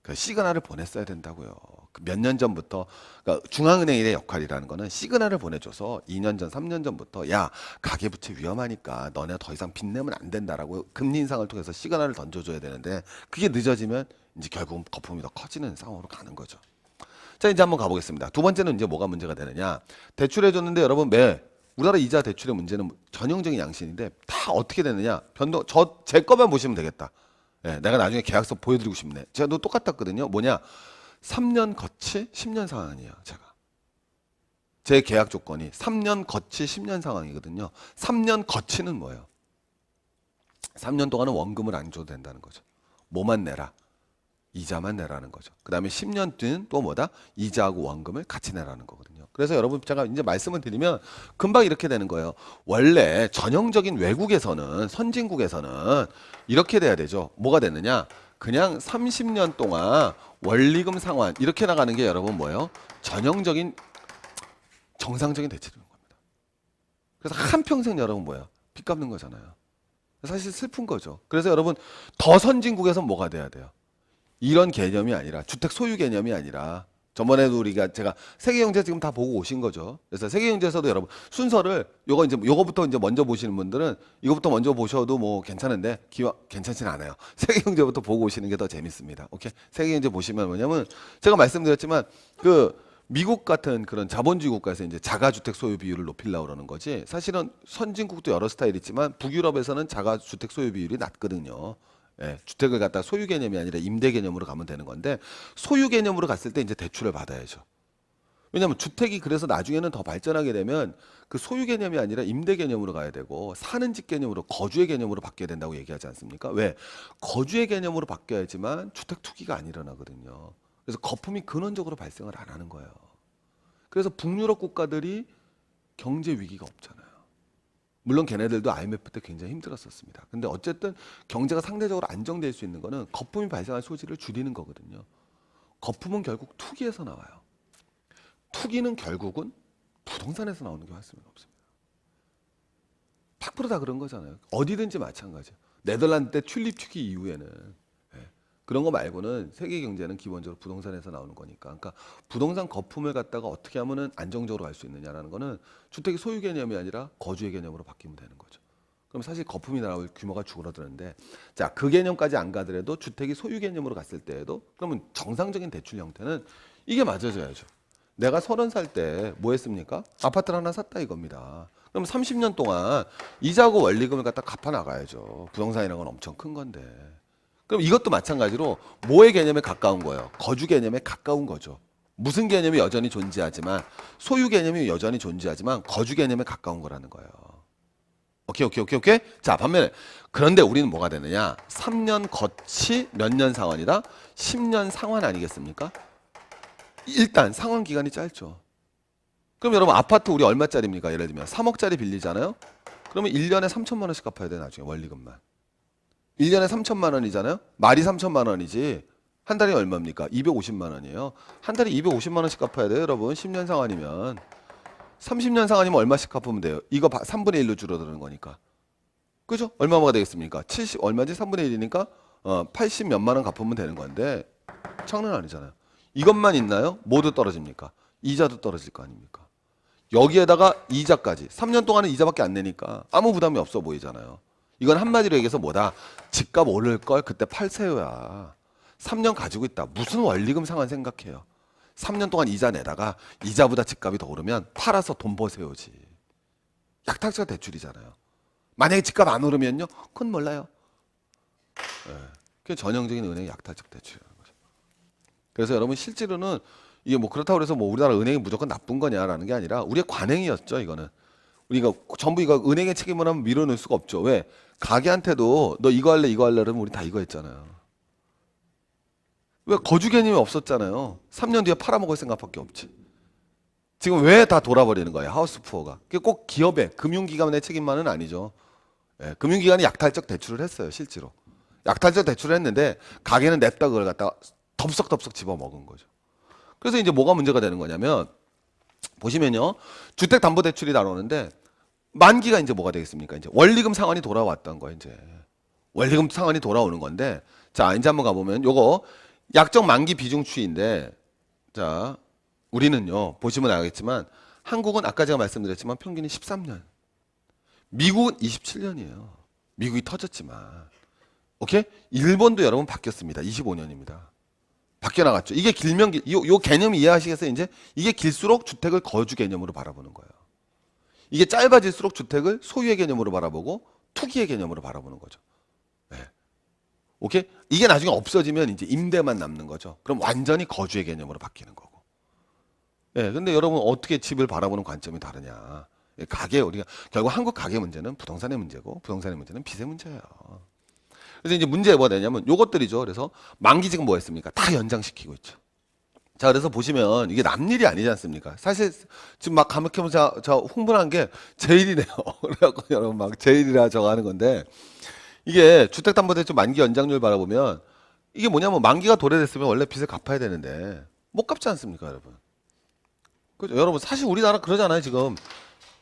그 시그널을 보냈어야 된다고요. 몇 년 전부터 그러니까 중앙은행의 역할이라는 거는 시그널을 보내줘서 2년 전, 3년 전부터 야 가계부채 위험하니까 너네 더 이상 빚내면 안 된다라고 금리 인상을 통해서 시그널을 던져줘야 되는데 그게 늦어지면 이제 결국은 거품이 더 커지는 상황으로 가는 거죠. 자 이제 한번 가보겠습니다. 두 번째는 이제 뭐가 문제가 되느냐? 대출해줬는데 여러분 우리나라 이자 대출의 문제는 전형적인 양식인데 다 어떻게 되느냐? 제 거만 보시면 되겠다. 예, 내가 나중에 계약서 보여드리고 싶네. 제가 똑같았거든요. 뭐냐? 3년 거치 10년 상환이에요. 제 계약 조건이 3년 거치 10년 상황이거든요. 3년 거치는 뭐예요? 3년 동안은 원금을 안 줘도 된다는 거죠. 뭐만 내라? 이자만 내라는 거죠. 그 다음에 10년 뒤는 또 뭐다? 이자하고 원금을 같이 내라는 거거든요. 그래서 여러분 제가 이제 말씀을 드리면 금방 이렇게 되는 거예요. 원래 전형적인 외국에서는 선진국에서는 이렇게 돼야 되죠. 뭐가 되느냐? 그냥 30년 동안 원리금 상환 이렇게 나가는 게 여러분 뭐예요? 전형적인 정상적인 대출인 겁니다. 그래서 한평생 여러분 뭐예요? 빚 갚는 거잖아요. 사실 슬픈 거죠. 그래서 여러분 더 선진국에서 뭐가 돼야 돼요? 이런 개념이 아니라 주택 소유 개념이 아니라 저번에도 제가 세계경제 지금 다 보고 오신 거죠. 그래서 세계경제에서도 여러분 순서를 요거부터 이제 먼저 보시는 분들은 이거부터 먼저 보셔도 뭐 괜찮은데 괜찮진 않아요. 세계경제부터 보고 오시는 게 더 재밌습니다. 오케이. 세계경제 보시면 뭐냐면 제가 말씀드렸지만 그 미국 같은 그런 자본주의 국가에서 이제 자가주택 소유 비율을 높이려고 그러는 거지. 사실은 선진국도 여러 스타일 있지만 북유럽에서는 자가주택 소유 비율이 낮거든요. 예, 주택을 갖다 소유 개념이 아니라 임대 개념으로 가면 되는 건데 소유 개념으로 갔을 때 이제 대출을 받아야죠. 왜냐하면 주택이 그래서 나중에는 더 발전하게 되면 그 소유 개념이 아니라 임대 개념으로 가야 되고 사는 집 개념으로 거주의 개념으로 바뀌어야 된다고 얘기하지 않습니까? 왜? 거주의 개념으로 바뀌어야지만 주택 투기가 안 일어나거든요. 그래서 거품이 근원적으로 발생을 안 하는 거예요. 그래서 북유럽 국가들이 경제 위기가 없잖아요. 물론 걔네들도 IMF 때 굉장히 힘들었었습니다. 근데 어쨌든 경제가 상대적으로 안정될 수 있는 거는 거품이 발생할 소지를 줄이는 거거든요. 거품은 결국 투기에서 나와요. 투기는 결국은 부동산에서 나오는 게 훨씬 없습니다. 100%다 그런 거잖아요. 어디든지 마찬가지예요. 네덜란드 때 튤립 투기 이후에는 그런 거 말고는 세계 경제는 기본적으로 부동산에서 나오는 거니까. 그러니까 부동산 거품을 갖다가 어떻게 하면은 안정적으로 할 수 있느냐라는 거는 주택이 소유 개념이 아니라 거주의 개념으로 바뀌면 되는 거죠. 그럼 사실 거품이 나올 규모가 줄어드는데 자, 그 개념까지 안 가더라도 주택이 소유 개념으로 갔을 때에도 그러면 정상적인 대출 형태는 이게 맞아져야죠. 내가 30살 때 뭐 했습니까? 아파트를 하나 샀다 이겁니다. 그럼 30년 동안 이자하고 원리금을 갖다 갚아 나가야죠. 부동산이라는 건 엄청 큰 건데. 그럼 이것도 마찬가지로 뭐의 개념에 가까운 거예요? 거주 개념에 가까운 거죠. 무슨 개념이 여전히 존재하지만 소유 개념이 여전히 존재하지만 거주 개념에 가까운 거라는 거예요. 오케이. 자, 반면에 그런데 우리는 뭐가 되느냐? 3년 거치 몇 년 상환이다? 10년 상환 아니겠습니까? 일단 상환 기간이 짧죠. 그럼 여러분 아파트 우리 얼마짜리입니까? 예를 들면 3억짜리 빌리잖아요. 그러면 1년에 3천만 원씩 갚아야 돼 나중에 원리금만. 1년에 3천만 원이잖아요. 말이 3천만 원이지. 한 달에 얼마입니까? 250만 원이에요. 한 달에 250만 원씩 갚아야 돼요, 여러분. 10년 상환이면. 30년 상환이면 얼마씩 갚으면 돼요? 이거 3분의 1로 줄어드는 거니까. 그죠? 얼마가 되겠습니까? 70 얼마지? 3분의 1이니까 80 몇만 원 갚으면 되는 건데 장난 아니잖아요. 이것만 있나요? 모두 떨어집니까? 이자도 떨어질 거 아닙니까? 여기에다가 이자까지 3년 동안은 이자밖에 안 내니까 아무 부담이 없어 보이잖아요. 이건 한마디로 얘기해서 뭐다? 집값 오를 걸 그때 팔세요야. 3년 가지고 있다. 무슨 원리금 상환 생각해요. 3년 동안 이자 내다가 이자보다 집값이 더 오르면 팔아서 돈 버세요지. 약탈자 대출이잖아요. 만약에 집값 안 오르면요? 그건 몰라요. 그게 전형적인 은행 약탈적 대출이라는 거죠. 그래서 여러분 실제로는 이게 뭐 그렇다고 해서 뭐 우리나라 은행이 무조건 나쁜 거냐라는 게 아니라 우리의 관행이었죠. 이거는. 우리가 전부 이거 은행의 책임을 하면 밀어넣을 수가 없죠. 왜? 가게한테도 너 이거 할래 이거 할래 그러면 우리 다 이거 했잖아요. 왜? 거주 개념이 없었잖아요. 3년 뒤에 팔아먹을 생각밖에 없지. 지금 왜 다 돌아버리는 거예요? 하우스 푸어가. 그게 꼭 기업의 금융기관의 책임만은 아니죠. 예, 금융기관이 약탈적 대출을 했어요, 실제로. 약탈적 대출을 했는데 가게는 냅다 그걸 갖다가 덥석덥석 집어먹은 거죠. 그래서 이제 뭐가 문제가 되는 거냐면 보시면요. 주택담보대출이 나오는데 만기가 이제 뭐가 되겠습니까? 이제 원리금 상환이 돌아왔던 거예요, 이제. 원리금 상환이 돌아오는 건데 자, 이제 한번 가보면 요거 약정 만기 비중 추이인데 자, 우리는요. 보시면 알겠지만 한국은 아까 제가 말씀드렸지만 평균이 13년. 미국은 27년이에요. 미국이 터졌지만. 오케이? 일본도 여러분 바뀌었습니다. 25년입니다. 바뀌어 나갔죠. 이게 길면 요 개념 이해하시겠어요? 이제 이게 길수록 주택을 거주 개념으로 바라보는 거예요. 이게 짧아질수록 주택을 소유의 개념으로 바라보고 투기의 개념으로 바라보는 거죠. 네. 오케이? 이게 나중에 없어지면 이제 임대만 남는 거죠. 그럼 완전히 거주의 개념으로 바뀌는 거고. 예, 근데 여러분 어떻게 집을 바라보는 관점이 다르냐? 예, 가게 우리가 결국 한국 가게 문제는 부동산의 문제고 부동산의 문제는 빚의 문제예요. 그래서 이제 문제가 뭐가 되냐면 요것들이죠. 그래서 만기 지금 뭐 했습니까? 다 연장시키고 있죠. 자, 그래서 보시면 이게 남일이 아니지 않습니까? 사실 지금 막 감격해보면 저 흥분한 게 제일이네요. 그래갖고 여러분 막 제일이라 저거 하는 건데 이게 주택담보대출 만기 연장률 바라보면 이게 뭐냐면 만기가 도래됐으면 원래 빚을 갚아야 되는데 못 갚지 않습니까, 여러분? 그죠? 여러분 사실 우리나라 그러잖아요. 지금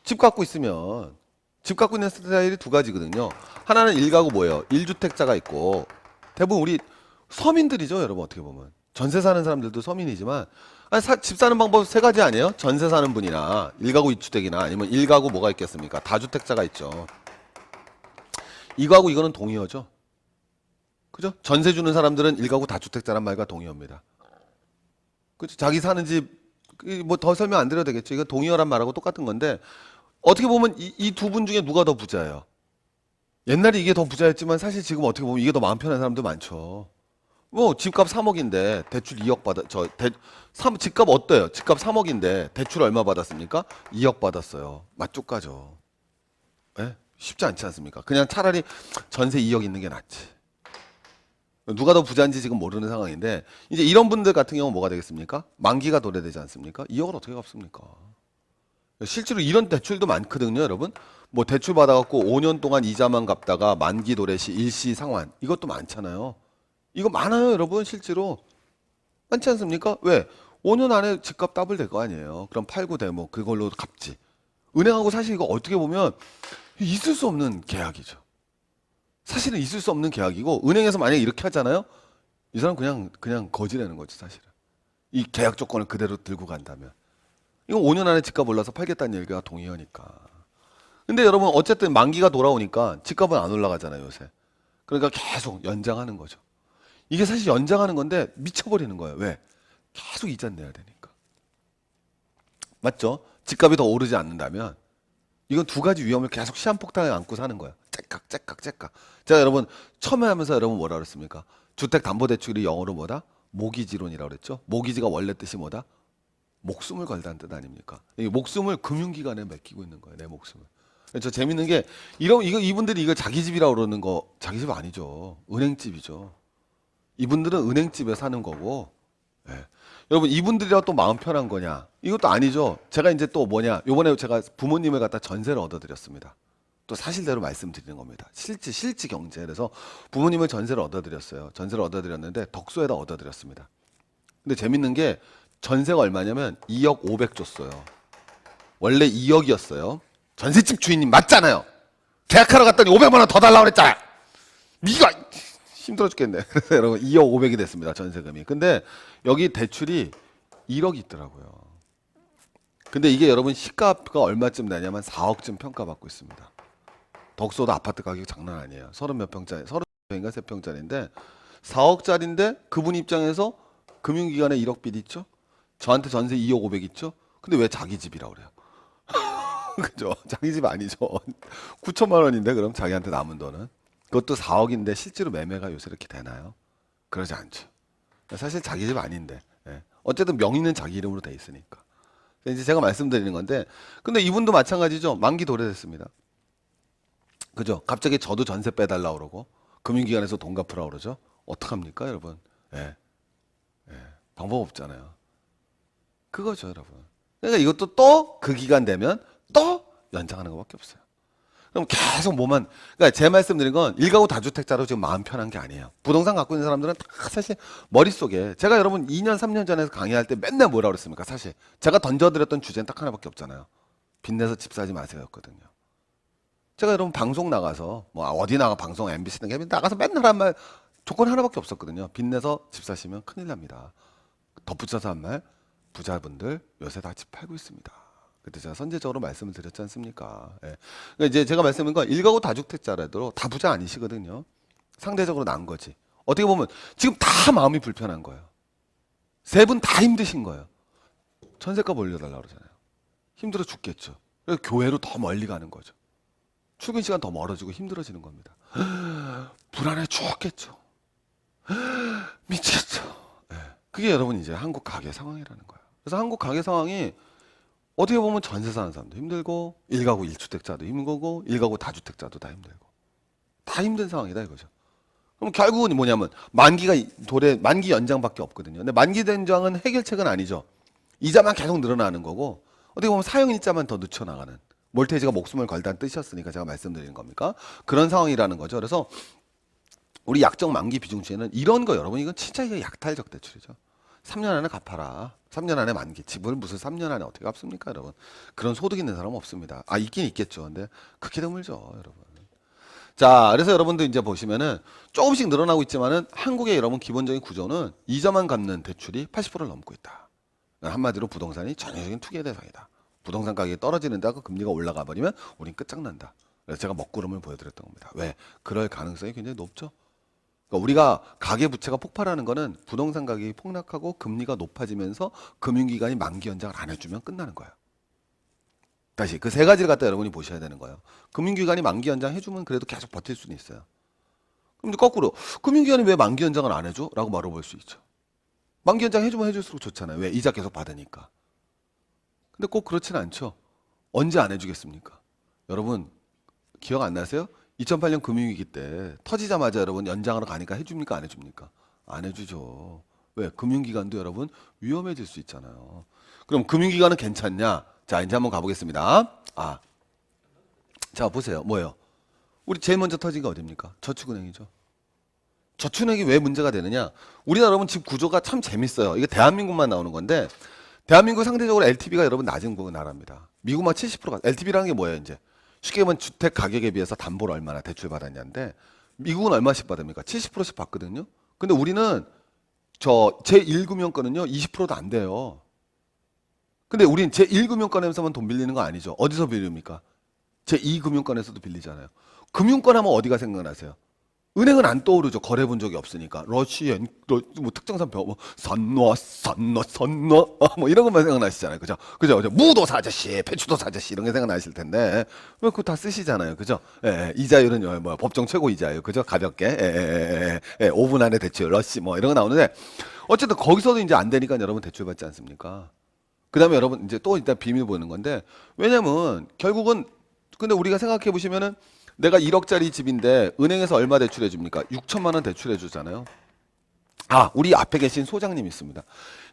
집 갖고 있으면 집 갖고 있는 스타일이 두 가지거든요. 하나는 일가구 뭐예요? 1주택자가 있고 대부분 우리 서민들이죠, 여러분 어떻게 보면. 전세 사는 사람들도 서민이지만 아니, 집 사는 방법 세 가지 아니에요? 전세 사는 분이나 일가구 2주택이나 아니면 일가구 뭐가 있겠습니까? 다주택자가 있죠. 이거하고 이거는 동의어죠. 그죠? 전세 주는 사람들은 일가구 다주택자란 말과 동의어입니다. 그죠? 자기 사는 집 뭐 더 설명 안 드려도 되겠죠. 이거 동의어란 말하고 똑같은 건데 어떻게 보면 이 두 분 중에 누가 더 부자예요? 옛날에 이게 더 부자였지만 사실 지금 어떻게 보면 이게 더 마음 편한 사람도 많죠. 뭐 집값 3억인데 대출 2억 받아 집값 어때요? 집값 3억인데 대출 얼마 받았습니까? 2억 받았어요. 맛쪽가죠. 예? 쉽지 않지 않습니까? 그냥 차라리 전세 2억 있는 게 낫지. 누가 더 부자인지 지금 모르는 상황인데 이제 이런 분들 같은 경우는 뭐가 되겠습니까? 만기가 도래되지 않습니까? 2억을 어떻게 갚습니까? 실제로 이런 대출도 많거든요, 여러분. 뭐 대출 받아갖고 5년 동안 이자만 갚다가 만기 도래 시 일시 상환 이것도 많잖아요. 이거 많아요, 여러분. 실제로 많지 않습니까? 왜? 5년 안에 집값 더블 될 거 아니에요. 그럼 팔고 대뭐 그걸로 갚지. 은행하고 사실 이거 어떻게 보면 있을 수 없는 계약이죠. 사실은 있을 수 없는 계약이고 은행에서 만약에 이렇게 하잖아요. 이 사람 그냥 거지라는 거지, 사실은. 이 계약 조건을 그대로 들고 간다면. 이거 5년 안에 집값 올라서 팔겠다는 얘기가 동의어니까. 근데 여러분 어쨌든 만기가 돌아오니까 집값은 안 올라가잖아요, 요새. 그러니까 계속 연장하는 거죠. 이게 사실 연장하는 건데 미쳐버리는 거예요. 왜? 계속 이자 내야 되니까. 맞죠? 집값이 더 오르지 않는다면 이건 두 가지 위험을 계속 시한폭탄에 안고 사는 거예요. 째깍 째깍 째깍. 제가 여러분 처음에 하면서 여러분 뭐라 그랬습니까? 주택담보대출이 영어로 뭐다? 모기지론이라고 그랬죠? 모기지가 원래 뜻이 뭐다? 목숨을 걸다는 뜻 아닙니까? 이 목숨을 금융기관에 맡기고 있는 거예요. 내 목숨을. 저 재밌는 게 이분들이 이거 자기 집이라고 그러는 거 자기 집 아니죠. 은행집이죠. 이분들은 은행집에 사는 거고. 예. 여러분 이분들이라고 또 마음 편한 거냐? 이것도 아니죠. 제가 이제 또 뭐냐? 요번에 제가 부모님을 갖다 전세를 얻어드렸습니다. 또 사실대로 말씀드리는 겁니다. 실지 경제. 그래서 부모님을 전세를 얻어드렸어요. 전세를 얻어드렸는데 덕소에다 얻어드렸습니다. 근데 재밌는 게 전세가 얼마냐면 2억 5백 줬어요. 원래 2억이었어요. 전셋집 주인님 맞잖아요. 계약하러 갔더니 500만 원 더 달라고 그랬잖아. 네가 힘들어 죽겠네. 그래서 여러분 2억 5백이 됐습니다. 전세금이. 근데 여기 대출이 1억이 있더라고요. 근데 이게 여러분 시가가 얼마쯤 나냐면 4억쯤 평가받고 있습니다. 덕소도 아파트 가격 장난 아니에요. 30몇 평짜리, 30평인가 3평짜리인데 4억짜리인데 그분 입장에서 금융기관에 1억 빚 있죠? 저한테 전세 2억 5백 있죠? 근데 왜 자기 집이라고 그래요? 그죠? 자기 집 아니죠. 9천만 원인데 그럼 자기한테 남은 돈은? 그것도 4억인데 실제로 매매가 요새 이렇게 되나요? 그러지 않죠. 사실 자기 집 아닌데. 예. 어쨌든 명의는 자기 이름으로 돼 있으니까. 이제 제가 말씀드리는 건데, 근데 이분도 마찬가지죠. 만기 도래됐습니다. 그죠? 갑자기 저도 전세 빼달라 그러고 금융기관에서 돈 갚으라 그러죠. 어떡합니까, 여러분? 예, 방법 없잖아요. 그거죠, 여러분. 그러니까 이것도 또 그 기간 되면 또 연장하는 것밖에 없어요. 그럼 계속 뭐만, 그러니까 제 말씀드린 건 일가구 다주택자로 지금 마음 편한 게 아니에요. 부동산 갖고 있는 사람들은 다 사실 머릿속에, 제가 여러분 2년, 3년 전에 강의할 때 맨날 뭐라 그랬습니까? 사실 제가 던져드렸던 주제는 딱 하나밖에 없잖아요. 빚내서 집 사지 마세요였거든요. 제가 여러분 방송 나가서 뭐 어디 나가 방송 MBC 등에 나가서 맨날 한 말 조건 하나밖에 없었거든요. 빚내서 집 사시면 큰일 납니다. 덧붙여서 한 말, 부자분들 요새 다 집 팔고 있습니다. 그때 제가 선제적으로 말씀을 드렸지 않습니까? 예. 그러니까 이제 제가 말씀드린 건 일가구 다주택자라도 다 부자 아니시거든요. 상대적으로 나은 거지. 어떻게 보면 지금 다 마음이 불편한 거예요. 세 분 다 힘드신 거예요. 전세값 올려달라고 그러잖아요. 힘들어 죽겠죠. 그래서 교회로 더 멀리 가는 거죠. 출근 시간 더 멀어지고 힘들어지는 겁니다. 불안해 죽겠죠. 미치겠죠. 예. 그게 여러분 이제 한국 가계 상황이라는 거예요. 그래서 한국 가계 상황이 어떻게 보면 전세 사는 사람도 힘들고 일가구 1주택자도 힘들고 일가구 다주택자도 다 힘들고 다 힘든 상황이다 이거죠. 그럼 결국은 뭐냐면 만기 연장밖에 없거든요. 근데 만기 연장은 해결책은 아니죠. 이자만 계속 늘어나는 거고 어떻게 보면 사용일자만 더 늦춰나가는, 몰테이지가 목숨을 걸다는 뜻이었으니까 제가 말씀드리는 겁니까? 그런 상황이라는 거죠. 그래서 우리 약정 만기 비중치에는 이런 거 여러분, 이건 진짜 이게 약탈적 대출이죠. 3년 안에 갚아라. 3년 안에 만기. 집을 무슨 3년 안에 어떻게 갚습니까, 여러분? 그런 소득 있는 사람은 없습니다. 아, 있긴 있겠죠. 근데 그렇게 드물죠, 여러분. 자, 그래서 여러분들 이제 보시면은 조금씩 늘어나고 있지만은 한국의 여러분 기본적인 구조는 이자만 갚는 대출이 80%를 넘고 있다. 한마디로 부동산이 전형적인 투기의 대상이다. 부동산 가격이 떨어지는다고 금리가 올라가 버리면 우린 끝장난다. 그래서 제가 먹구름을 보여드렸던 겁니다. 왜? 그럴 가능성이 굉장히 높죠. 그러니까 우리가 가계 부채가 폭발하는 거는 부동산 가격이 폭락하고 금리가 높아지면서 금융기관이 만기 연장을 안 해주면 끝나는 거예요. 다시 그 세 가지를 갖다 여러분이 보셔야 되는 거예요. 금융기관이 만기 연장 해주면 그래도 계속 버틸 수는 있어요. 그럼 거꾸로 금융기관이 왜 만기 연장을 안 해줘? 라고 물어볼 수 있죠. 만기 연장 해주면 해줄수록 좋잖아요. 왜? 이자 계속 받으니까. 근데 꼭 그렇지는 않죠. 언제 안 해주겠습니까? 여러분 기억 안 나세요? 2008년 금융위기 때 터지자마자 여러분 연장하러 가니까 해줍니까? 안 해줍니까? 안 해주죠. 왜? 금융기관도 여러분 위험해질 수 있잖아요. 그럼 금융기관은 괜찮냐? 자, 이제 한번 가보겠습니다. 자, 보세요. 뭐예요? 우리 제일 먼저 터진 게 어딥니까? 저축은행이죠. 저축은행이 왜 문제가 되느냐? 우리나라 여러분 집 구조가 참 재밌어요. 이게 대한민국만 나오는 건데, 대한민국 상대적으로 LTV가 여러분 낮은 나라입니다. 미국만 70%가, LTV라는 게 뭐예요, 이제? 쉽게 보면 주택 가격에 비해서 담보를 얼마나 대출 받았냐인데, 미국은 얼마씩 받습니까? 70%씩 받거든요? 근데 우리는 제1금융권은요, 20%도 안 돼요. 근데 우린 제1금융권에서만 돈 빌리는 거 아니죠. 어디서 빌립니까? 제2금융권에서도 빌리잖아요. 금융권 하면 어디가 생각나세요? 은행은 안 떠오르죠. 거래 본 적이 없으니까. 러시안, 뭐 특정산 뭐 선너, 뭐 이런 것만 생각나시잖아요. 그죠? 무도사 아저씨, 배추도사 아저씨 이런 게 생각나실 텐데 왜 그거 다 쓰시잖아요. 그죠? 이자율은 뭐 법정 최고 이자율, 그죠? 가볍게 5분 안에 대출, 러시 뭐 이런 거 나오는데 어쨌든 거기서도 이제 안 되니까 여러분 대출 받지 않습니까? 그다음에 여러분 이제 또 일단 비밀 보는 건데, 왜냐면 결국은 근데 우리가 생각해 보시면은 내가 1억짜리 집인데 은행에서 얼마 대출해 줍니까? 6천만 원 대출해 주잖아요. 우리 앞에 계신 소장님 있습니다.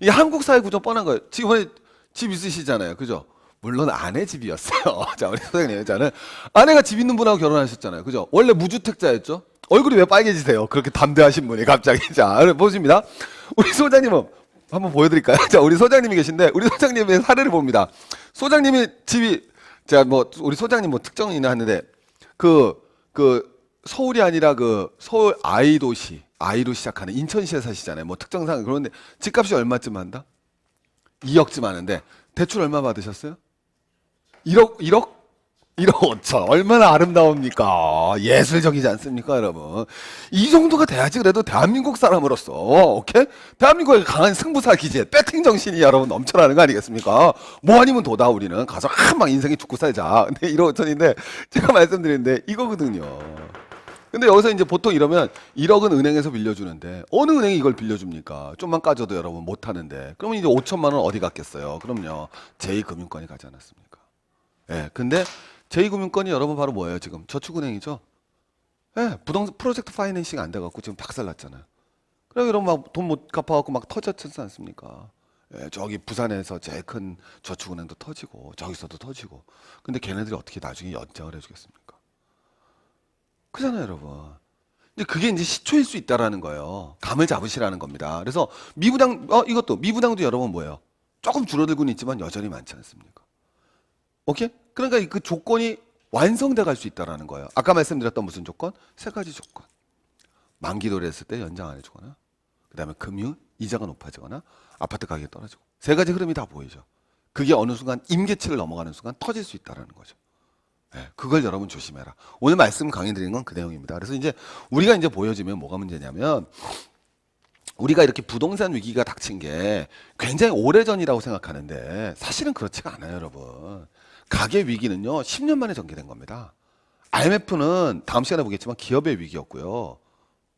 이 한국 사회 구조 뻔한 거예요. 지금 집 있으시잖아요. 그죠? 물론 아내 집이었어요. 자, 우리 소장님, 저는 아내가 집 있는 분하고 결혼하셨잖아요. 그죠? 원래 무주택자였죠? 얼굴이 왜 빨개지세요? 그렇게 담대하신 분이 갑자기. 자, 보십니다. 우리 소장님은 한번 보여드릴까요? 자, 우리 소장님이 계신데 우리 소장님의 사례를 봅니다. 소장님이 집이, 자, 뭐 우리 소장님 뭐 특정이나 하는데 서울이 아니라 서울 아이로 시작하는 인천시에 사시잖아요. 뭐 특정상. 그런데 집값이 얼마쯤 한다? 2억쯤 하는데 대출 얼마 받으셨어요? 1억 5천. 얼마나 아름다웁니까? 예술적이지 않습니까, 여러분? 이 정도가 돼야지 그래도 대한민국 사람으로서, 오케이? 대한민국의 강한 승부사 기질, 배팅 정신이 여러분 넘쳐나는 거 아니겠습니까? 뭐 아니면 도다. 우리는 가서 막 인생에 죽고 살자. 근데 1억 5천인데 제가 말씀드리는데 이거거든요. 근데 여기서 이제 보통 이러면 1억은 은행에서 빌려주는데 어느 은행이 이걸 빌려줍니까? 좀만 까줘도 여러분 못 하는데. 그러면 이제 5천만 원 어디 갔겠어요? 그럼요. 제2금융권이 가지 않았습니까? 예. 근데 제2금융권이 여러분 바로 뭐예요? 지금 저축은행이죠. 예. 부동산 프로젝트 파이낸싱 안 돼갖고 지금 박살났잖아요. 그래 이러면 막 돈 못 갚아갖고 막 터졌지 않습니까? 예, 저기 부산에서 제일 큰 저축은행도 터지고 저기서도 터지고. 근데 걔네들이 어떻게 나중에 연장을 해주겠습니까? 그잖아요, 여러분. 근데 그게 이제 시초일 수 있다라는 거예요. 감을 잡으시라는 겁니다. 그래서 미부당, 이것도 미부당도 여러분 뭐예요? 조금 줄어들고는 있지만 여전히 많지 않습니까? 오케이? 그러니까 그 조건이 완성돼 갈 수 있다라는 거예요. 아까 말씀드렸던 무슨 조건? 세 가지 조건. 만기도를 했을 때 연장 안 해주거나, 그 다음에 금융 이자가 높아지거나, 아파트 가격이 떨어지고. 세 가지 흐름이 다 보이죠. 그게 어느 순간 임계치를 넘어가는 순간 터질 수 있다라는 거죠. 네, 그걸 여러분 조심해라. 오늘 말씀 강의 드리는 건 그 내용입니다. 그래서 이제 우리가 이제 보여지면 뭐가 문제냐면 우리가 이렇게 부동산 위기가 닥친 게 굉장히 오래전이라고 생각하는데 사실은 그렇지가 않아요, 여러분. 가계 위기는요, 10년 만에 전개된 겁니다. IMF는 다음 시간에 보겠지만 기업의 위기였고요.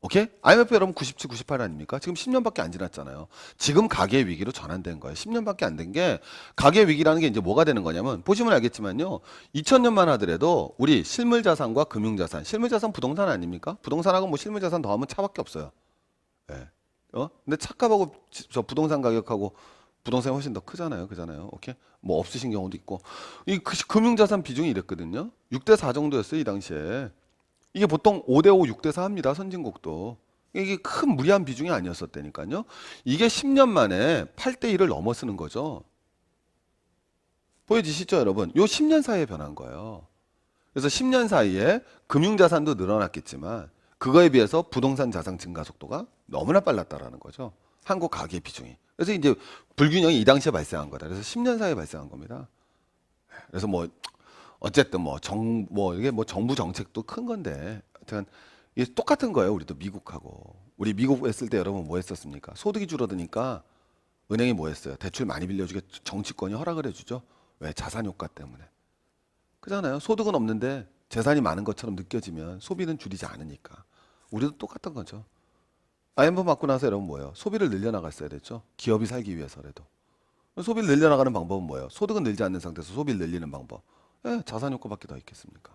오케이? IMF 여러분 97, 98 아닙니까? 지금 10년밖에 안 지났잖아요. 지금 가계 위기로 전환된 거예요. 10년밖에 안 된 게 가계 위기라는 게 이제 뭐가 되는 거냐면 보시면 알겠지만요. 2000년만 하더라도 우리 실물 자산과 금융 자산, 실물 자산 부동산 아닙니까? 부동산하고 뭐 실물 자산 더하면 차밖에 없어요. 예. 근데 차값하고 저 부동산 가격하고 부동산이 훨씬 더 크잖아요. 그잖아요. 오케이? 뭐 없으신 경우도 있고. 이 금융 자산 비중이 이랬거든요. 6대 4 정도였어요, 이 당시에. 이게 보통 5대5, 6대4 합니다. 선진국도. 이게 큰 무리한 비중이 아니었었다니까요. 이게 10년 만에 8대1을 넘어서는 거죠. 보여지시죠, 여러분? 요 10년 사이에 변한 거예요. 그래서 10년 사이에 금융자산도 늘어났겠지만 그거에 비해서 부동산 자산 증가 속도가 너무나 빨랐다라는 거죠. 한국 가계 비중이. 그래서 이제 불균형이 이 당시에 발생한 거다. 그래서 10년 사이에 발생한 겁니다. 그래서 뭐 어쨌든 뭐 이게 뭐 정부 정책도 큰 건데 하여튼 이게 똑같은 거예요. 우리도 미국하고. 우리 미국 했을 때 여러분 뭐 했었습니까? 소득이 줄어드니까 은행이 뭐 했어요? 대출 많이 빌려주게 정치권이 허락을 해주죠. 왜? 자산 효과 때문에. 그잖아요. 소득은 없는데 재산이 많은 것처럼 느껴지면 소비는 줄이지 않으니까. 우리도 똑같은 거죠. IMF 맞고 나서 여러분 뭐예요? 소비를 늘려나갔어야 됐죠. 기업이 살기 위해서라도. 소비를 늘려나가는 방법은 뭐예요? 소득은 늘지 않는 상태에서 소비를 늘리는 방법. 자산 효과밖에 더 있겠습니까?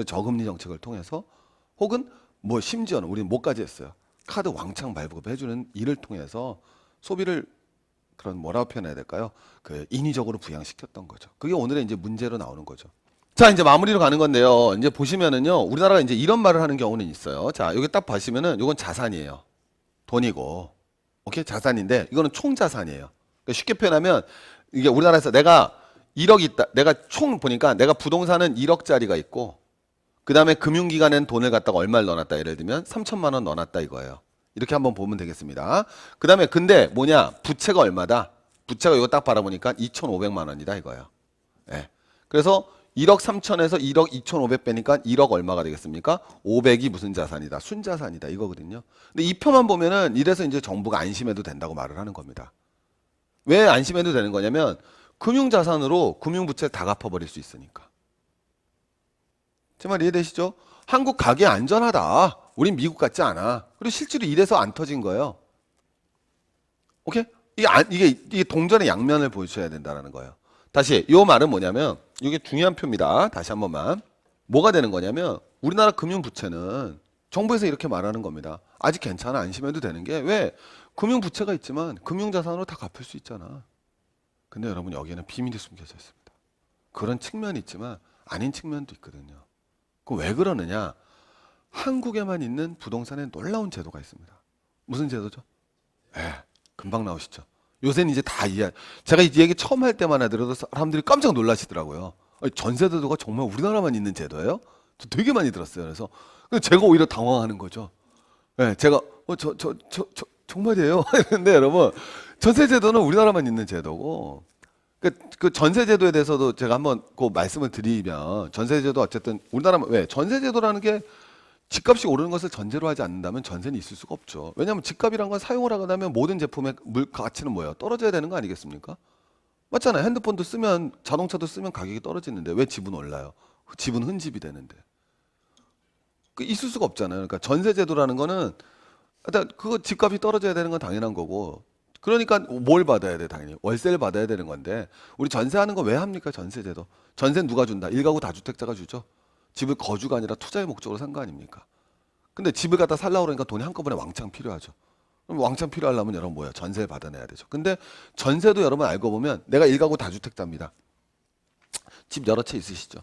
저금리 정책을 통해서 혹은 뭐 심지어는 우리는 뭐까지 했어요? 카드 왕창 발급해주는 일을 통해서 소비를 그런 뭐라고 표현해야 될까요? 그 인위적으로 부양시켰던 거죠. 그게 오늘의 이제 문제로 나오는 거죠. 자, 이제 마무리로 가는 건데요. 이제 보시면은요, 우리나라가 이제 이런 말을 하는 경우는 있어요. 자, 여기 딱 보시면은 이건 자산이에요. 돈이고, 오케이? 자산인데 이거는 총자산이에요. 그러니까 쉽게 표현하면 이게 우리나라에서 내가 1억 있다. 내가 총 보니까 내가 부동산은 1억짜리가 있고 그 다음에 금융기관엔 돈을 갖다가 얼마를 넣어놨다. 예를 들면 3천만 원 넣어놨다 이거예요. 이렇게 한번 보면 되겠습니다. 그 다음에 근데 뭐냐? 부채가 얼마다? 부채가 이거 딱 바라보니까 2,500만 원이다 이거예요. 예. 그래서 1억 3천에서 1억 2,500 빼니까 1억 얼마가 되겠습니까? 500이 무슨 자산이다? 순자산이다 이거거든요. 근데 이 표만 보면은 이래서 이제 정부가 안심해도 된다고 말을 하는 겁니다. 왜 안심해도 되는 거냐면 금융자산으로 금융부채를 다 갚아버릴 수 있으니까. 제 말 이해되시죠? 한국 가계 안전하다. 우린 미국 같지 않아. 그리고 실제로 이래서 안 터진 거예요. 오케이? 이게 동전의 양면을 보여줘야 된다는 거예요. 다시 이 말은 뭐냐면 이게 중요한 표입니다. 다시 한 번만. 뭐가 되는 거냐면 우리나라 금융부채는 정부에서 이렇게 말하는 겁니다. 아직 괜찮아. 안심해도 되는 게 왜? 금융부채가 있지만 금융자산으로 다 갚을 수 있잖아. 근데 여러분 여기에는 비밀이 숨겨져 있습니다. 그런 측면이 있지만 아닌 측면도 있거든요. 그 왜 그러느냐? 한국에만 있는 부동산에 놀라운 제도가 있습니다. 무슨 제도죠? 금방 나오시죠. 요새는 이제 다 제가 이 얘기 처음 할 때만 하더라도 사람들이 깜짝 놀라시더라고요. 전세제도가 정말 우리나라만 있는 제도예요? 저 되게 많이 들었어요. 그래서 제가 오히려 당황하는 거죠. 제가 정말이에요. 근데 여러분 전세제도는 우리나라만 있는 제도고 그 전세제도에 대해서도 제가 한번 그 말씀을 드리면 전세제도 어쨌든 우리나라만 왜 전세제도라는 게 집값이 오르는 것을 전제로 하지 않는다면 전세는 있을 수가 없죠. 왜냐하면 집값이란 건 사용을 하게 되면 모든 제품의 가치는 뭐예요? 떨어져야 되는 거 아니겠습니까? 맞잖아요. 핸드폰도 쓰면 자동차도 쓰면 가격이 떨어지는데 왜 집은 올라요? 집은 흔집이 되는데. 그 있을 수가 없잖아요. 그러니까 전세 제도라는 거는 일단 그거 집값이 떨어져야 되는 건 당연한 거고. 그러니까 뭘 받아야 돼, 당연히. 월세를 받아야 되는 건데. 우리 전세하는 거 왜 합니까, 전세 제도? 전세는 누가 준다? 일가구 다주택자가 주죠. 집을 거주가 아니라 투자의 목적으로 산 거 아닙니까? 근데 집을 갖다 살려고 그러니까 돈이 한꺼번에 왕창 필요하죠. 그럼 왕창 필요하려면 여러분 뭐야? 전세를 받아내야 되죠. 근데 전세도 여러분 알고 보면 내가 일가구 다주택자입니다. 집 여러 채 있으시죠?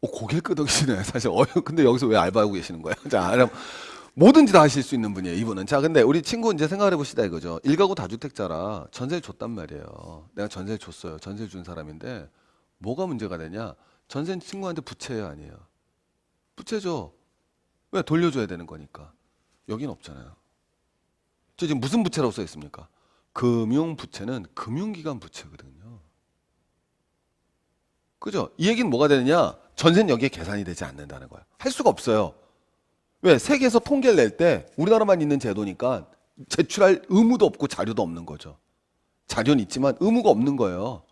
고개를 끄덕이시네, 사실. 근데 여기서 왜 알바하고 계시는 거예요? 자, 그럼 뭐든지 다 하실 수 있는 분이에요, 이분은. 자, 근데 우리 친구 이제 생각을 해봅시다, 이거죠. 일가구 다주택자라 전세를 줬단 말이에요. 내가 전세를 줬어요. 전세를 준 사람인데 뭐가 문제가 되냐? 전세는 친구한테 부채예요, 아니에요? 부채죠. 왜? 돌려줘야 되는 거니까. 여긴 없잖아요. 저 지금 무슨 부채라고 써 있습니까? 금융부채는 금융기관 부채거든요. 그죠? 이 얘기는 뭐가 되느냐? 전세는 여기에 계산이 되지 않는다는 거예요. 할 수가 없어요. 왜? 세계에서 통계를 낼 때 우리나라만 있는 제도니까 제출할 의무도 없고 자료도 없는 거죠. 자료는 있지만 의무가 없는 거예요.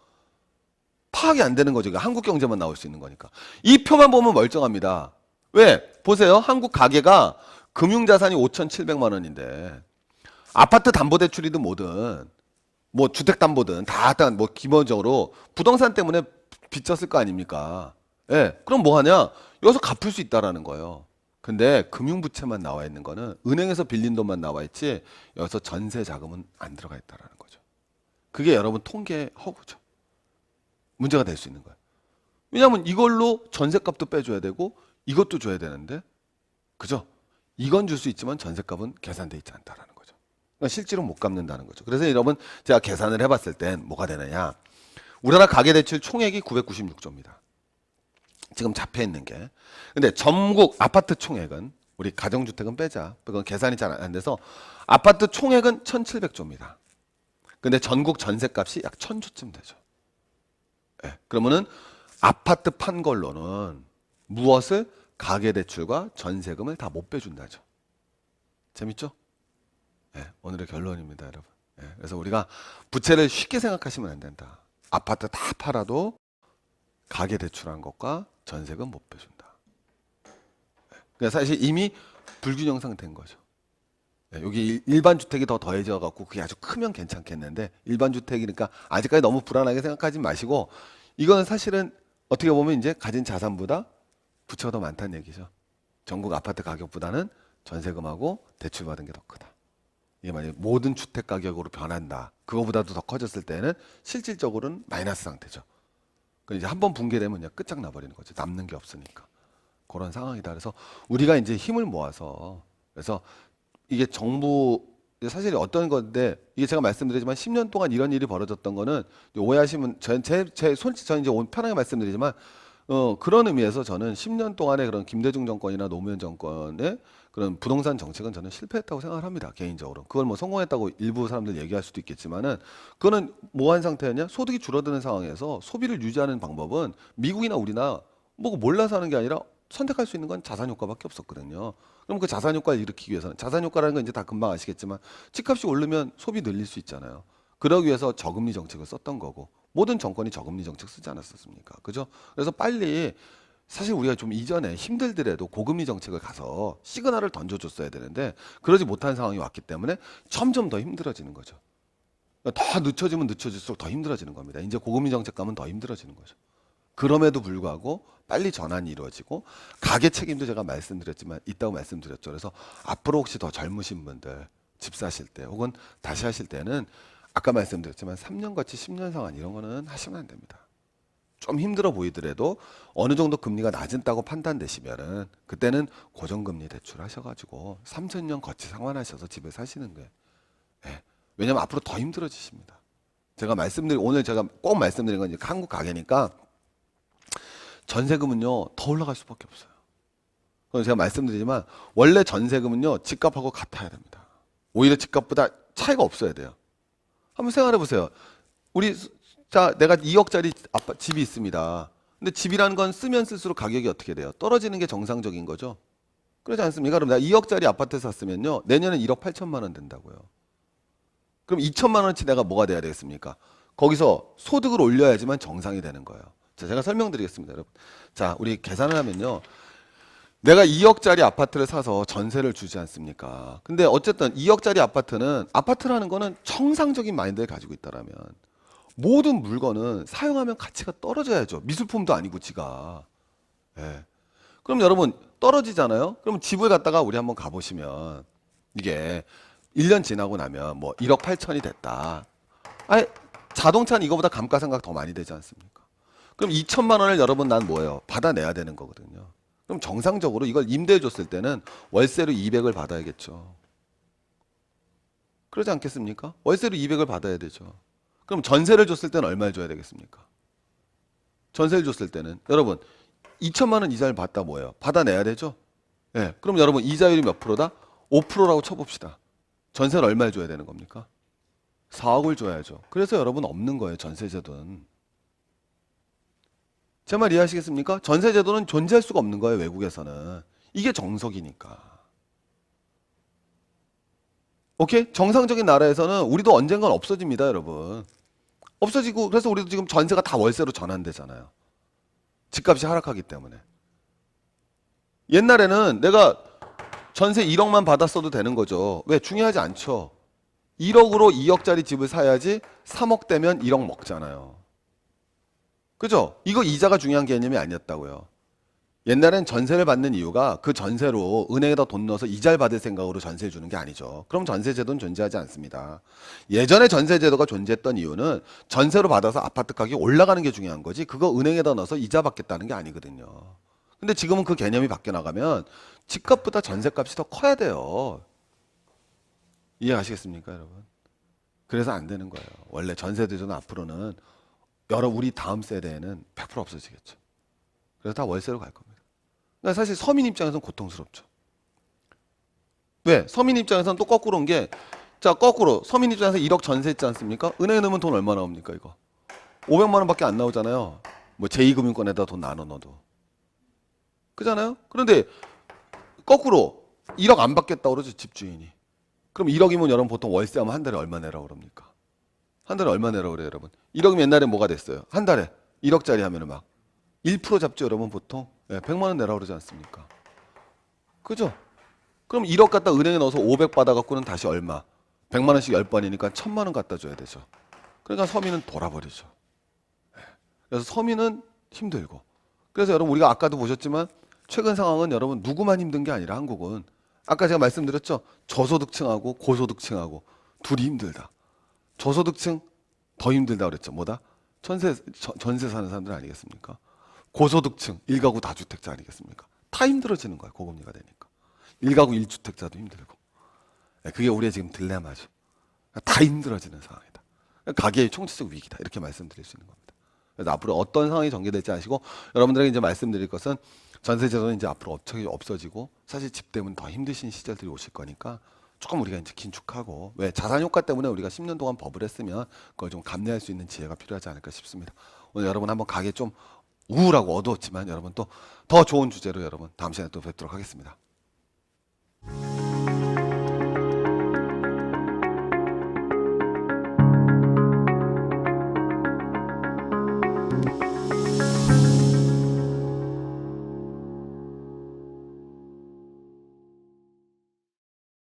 파악이 안 되는 거죠. 한국 경제만 나올 수 있는 거니까. 이 표만 보면 멀쩡합니다. 왜? 보세요. 한국 가계가 금융자산이 5,700만 원인데 아파트 담보대출이든 뭐든 뭐 주택담보든 다 뭐 기본적으로 부동산 때문에 빚졌을 거 아닙니까? 예. 그럼 뭐 하냐? 여기서 갚을 수 있다라는 거예요. 근데 금융부채만 나와 있는 거는 은행에서 빌린 돈만 나와 있지 여기서 전세 자금은 안 들어가 있다라는 거죠. 그게 여러분 통계 허구죠. 문제가 될 수 있는 거예요. 왜냐하면 이걸로 전세값도 빼줘야 되고 이것도 줘야 되는데 그죠? 이건 줄 수 있지만 전세값은 계산돼 있지 않다라는 거죠. 그러니까 실제로 못 갚는다는 거죠. 그래서 여러분 제가 계산을 해봤을 땐 뭐가 되느냐? 우리나라 가계대출 총액이 996조입니다. 지금 잡혀 있는 게. 근데 전국 아파트 총액은 우리 가정주택은 빼자. 그건 계산이 잘 안 돼서 아파트 총액은 1,700조입니다. 근데 전국 전세값이 약 1,000조쯤 되죠. 네. 그러면은 아파트 판 걸로는 무엇을 가계대출과 전세금을 다 못 빼준다죠. 재밌죠? 네. 오늘의 결론입니다, 여러분. 네. 그래서 우리가 부채를 쉽게 생각하시면 안 된다. 아파트 다 팔아도 가계대출한 것과 전세금 못 빼준다. 그러니까 사실 이미 불균형 상태인 거죠. 여기 일반 주택이 더 더해져 갖고 그게 아주 크면 괜찮겠는데 일반 주택이니까 아직까지 너무 불안하게 생각하지 마시고 이거는 사실은 어떻게 보면 이제 가진 자산보다 부채가 더 많다는 얘기죠. 전국 아파트 가격보다는 전세금하고 대출 받은 게 더 크다. 이게 만약에 모든 주택 가격으로 변한다. 그거보다도 더 커졌을 때는 실질적으로는 마이너스 상태죠. 이제 한번 붕괴되면 그냥 끝장나 버리는 거죠. 남는 게 없으니까. 그런 상황이다. 그래서 우리가 이제 힘을 모아서 그래서 이게 정부 사실 어떤 건데 이게 제가 말씀드리지만 10년 동안 이런 일이 벌어졌던 거는 오해하시면 제 솔직히 저는 이제 편하게 말씀드리지만 그런 의미에서 저는 10년 동안의 그런 김대중 정권이나 노무현 정권의 그런 부동산 정책은 저는 실패했다고 생각을 합니다. 개인적으로. 그걸 뭐 성공했다고 일부 사람들 얘기할 수도 있겠지만은 그거는 뭐 한 상태였냐? 소득이 줄어드는 상황에서 소비를 유지하는 방법은 미국이나 우리나 뭐 몰라서 하는 게 아니라 선택할 수 있는 건 자산 효과밖에 없었거든요. 그럼 그 자산 효과를 일으키기 위해서는 자산 효과라는 건 이제 다 금방 아시겠지만 집값이 오르면 소비 늘릴 수 있잖아요. 그러기 위해서 저금리 정책을 썼던 거고 모든 정권이 저금리 정책 쓰지 않았었습니까? 그죠? 그래서 빨리 사실 우리가 좀 이전에 힘들더라도 고금리 정책을 가서 시그널을 던져줬어야 되는데 그러지 못한 상황이 왔기 때문에 점점 더 힘들어지는 거죠. 더 늦춰지면 늦춰질수록 더 힘들어지는 겁니다. 이제 고금리 정책 가면 더 힘들어지는 거죠. 그럼에도 불구하고 빨리 전환이 이루어지고 가계 책임도 제가 말씀드렸지만 있다고 말씀드렸죠. 그래서 앞으로 혹시 더 젊으신 분들 집 사실 때 혹은 다시 하실 때는 아까 말씀드렸지만 3년같이 10년 상환 이런 거는 하시면 안 됩니다. 좀 힘들어 보이더라도 어느 정도 금리가 낮다고 판단되시면은 그때는 고정금리 대출 하셔가지고 3, 4년 거치 상환하셔서 집에 사시는 거예요. 네. 왜냐면 앞으로 더 힘들어지십니다. 오늘 제가 꼭 말씀드린 건 이제 한국 가계니까 전세금은요 더 올라갈 수밖에 없어요. 그래서 제가 말씀드리지만 원래 전세금은요 집값하고 같아야 됩니다. 오히려 집값보다 차이가 없어야 돼요. 한번 생각해 보세요. 자, 내가 2억짜리 집이 있습니다. 근데 집이라는 건 쓰면 쓸수록 가격이 어떻게 돼요? 떨어지는 게 정상적인 거죠. 그렇지 않습니까? 그럼 내가 2억짜리 아파트 샀으면요. 내년엔 1억 8천만 원 된다고요. 그럼 2천만 원치 내가 뭐가 돼야 되겠습니까? 거기서 소득을 올려야지만 정상이 되는 거예요. 자, 제가 설명드리겠습니다, 여러분. 자, 우리 계산을 하면요. 내가 2억짜리 아파트를 사서 전세를 주지 않습니까? 근데 어쨌든 2억짜리 아파트는 아파트라는 거는 정상적인 마인드를 가지고 있다라면 모든 물건은 사용하면 가치가 떨어져야죠. 미술품도 아니고 지가. 예. 그럼 여러분 떨어지잖아요. 그럼 집을 갖다가 우리 한번 가보시면 이게 1년 지나고 나면 뭐 1억 8천이 됐다. 아니 자동차는 이거보다 감가상각 더 많이 되지 않습니까? 그럼 2천만 원을 여러분 난 뭐예요? 받아내야 되는 거거든요. 그럼 정상적으로 이걸 임대해 줬을 때는 월세로 200을 받아야겠죠. 그러지 않겠습니까? 월세로 200을 받아야 되죠. 그럼 전세를 줬을 때는 얼마를 줘야 되겠습니까? 전세를 줬을 때는 여러분 2천만 원 이자를 받다 뭐예요? 받아내야 되죠? 예. 네. 그럼 여러분 이자율이 몇 프로다? 5%라고 쳐봅시다. 전세를 얼마를 줘야 되는 겁니까? 4억을 줘야죠. 그래서 여러분 없는 거예요. 전세제도는. 제 말 이해하시겠습니까? 전세제도는 존재할 수가 없는 거예요. 외국에서는. 이게 정석이니까. 오케이? 정상적인 나라에서는 우리도 언젠간 없어집니다. 여러분. 없어지고 그래서 우리도 지금 전세가 다 월세로 전환되잖아요. 집값이 하락하기 때문에. 옛날에는 내가 전세 1억만 받았어도 되는 거죠. 왜? 중요하지 않죠. 1억으로 2억짜리 집을 사야지 3억 되면 1억 먹잖아요. 그죠? 이거 이자가 중요한 개념이 아니었다고요. 옛날엔 전세를 받는 이유가 그 전세로 은행에다 돈 넣어서 이자를 받을 생각으로 전세를 주는 게 아니죠. 그럼 전세제도는 존재하지 않습니다. 예전에 전세제도가 존재했던 이유는 전세로 받아서 아파트 가격이 올라가는 게 중요한 거지 그거 은행에다 넣어서 이자 받겠다는 게 아니거든요. 근데 지금은 그 개념이 바뀌어 나가면 집값보다 전세값이 더 커야 돼요. 이해하시겠습니까, 여러분? 그래서 안 되는 거예요. 원래 전세제도는 앞으로는 우리 다음 세대에는 100% 없어지겠죠. 그래서 다 월세로 갈 겁니다. 그러니까 사실 서민 입장에서는 고통스럽죠. 왜? 서민 입장에서는 또 거꾸로인 게, 자, 거꾸로 서민 입장에서 1억 전세 있지 않습니까? 은행에 넣으면 돈 얼마 나옵니까, 이거? 500만 원밖에 안 나오잖아요. 뭐 제2금융권에다 돈 나눠 넣어도. 그잖아요? 그런데 거꾸로 1억 안 받겠다고 그러죠, 집주인이. 그럼 1억이면 여러분 보통 월세 하면 한 달에 얼마 내라고 그럽니까? 한 달에 얼마 내라고 그래요, 여러분? 1억이면 옛날에 뭐가 됐어요? 한 달에 1억짜리 하면은 막 1% 잡죠, 여러분 보통? 네, 100만 원 내라고 그러지 않습니까? 그죠? 그럼 1억 갖다 은행에 넣어서 500 받아갖고는 다시 얼마? 100만 원씩 10번이니까 1000만 원 갖다 줘야 되죠. 그러니까 서민은 돌아버리죠. 네. 그래서 서민은 힘들고. 그래서 여러분 우리가 아까도 보셨지만 최근 상황은 여러분 누구만 힘든 게 아니라 한국은 아까 제가 말씀드렸죠. 저소득층하고 고소득층하고 둘이 힘들다. 저소득층 더 힘들다 그랬죠. 뭐다? 전세 사는 사람들 아니겠습니까? 고소득층 1가구 다주택자 아니겠습니까? 다 힘들어지는 거야. 고금리가 되니까. 1가구 1주택자도 힘들고. 그게 우리의 지금 딜레마죠. 다 힘들어지는 상황이다. 가계의 총체적 위기다. 이렇게 말씀드릴 수 있는 겁니다. 그래서 앞으로 어떤 상황이 전개될지 아시고 여러분들에게 이제 말씀드릴 것은 전세제도는 이제 앞으로 없어지고 사실 집 때문에 더 힘드신 시절들이 오실 거니까 조금 우리가 이제 긴축하고 왜 자산 효과 때문에 우리가 10년 동안 법을 했으면 그걸 좀 감내할 수 있는 지혜가 필요하지 않을까 싶습니다. 오늘 여러분 한번 가게 좀 우울하고 어두웠지만 여러분 또 더 좋은 주제로 여러분 다음 시간에 또 뵙도록 하겠습니다.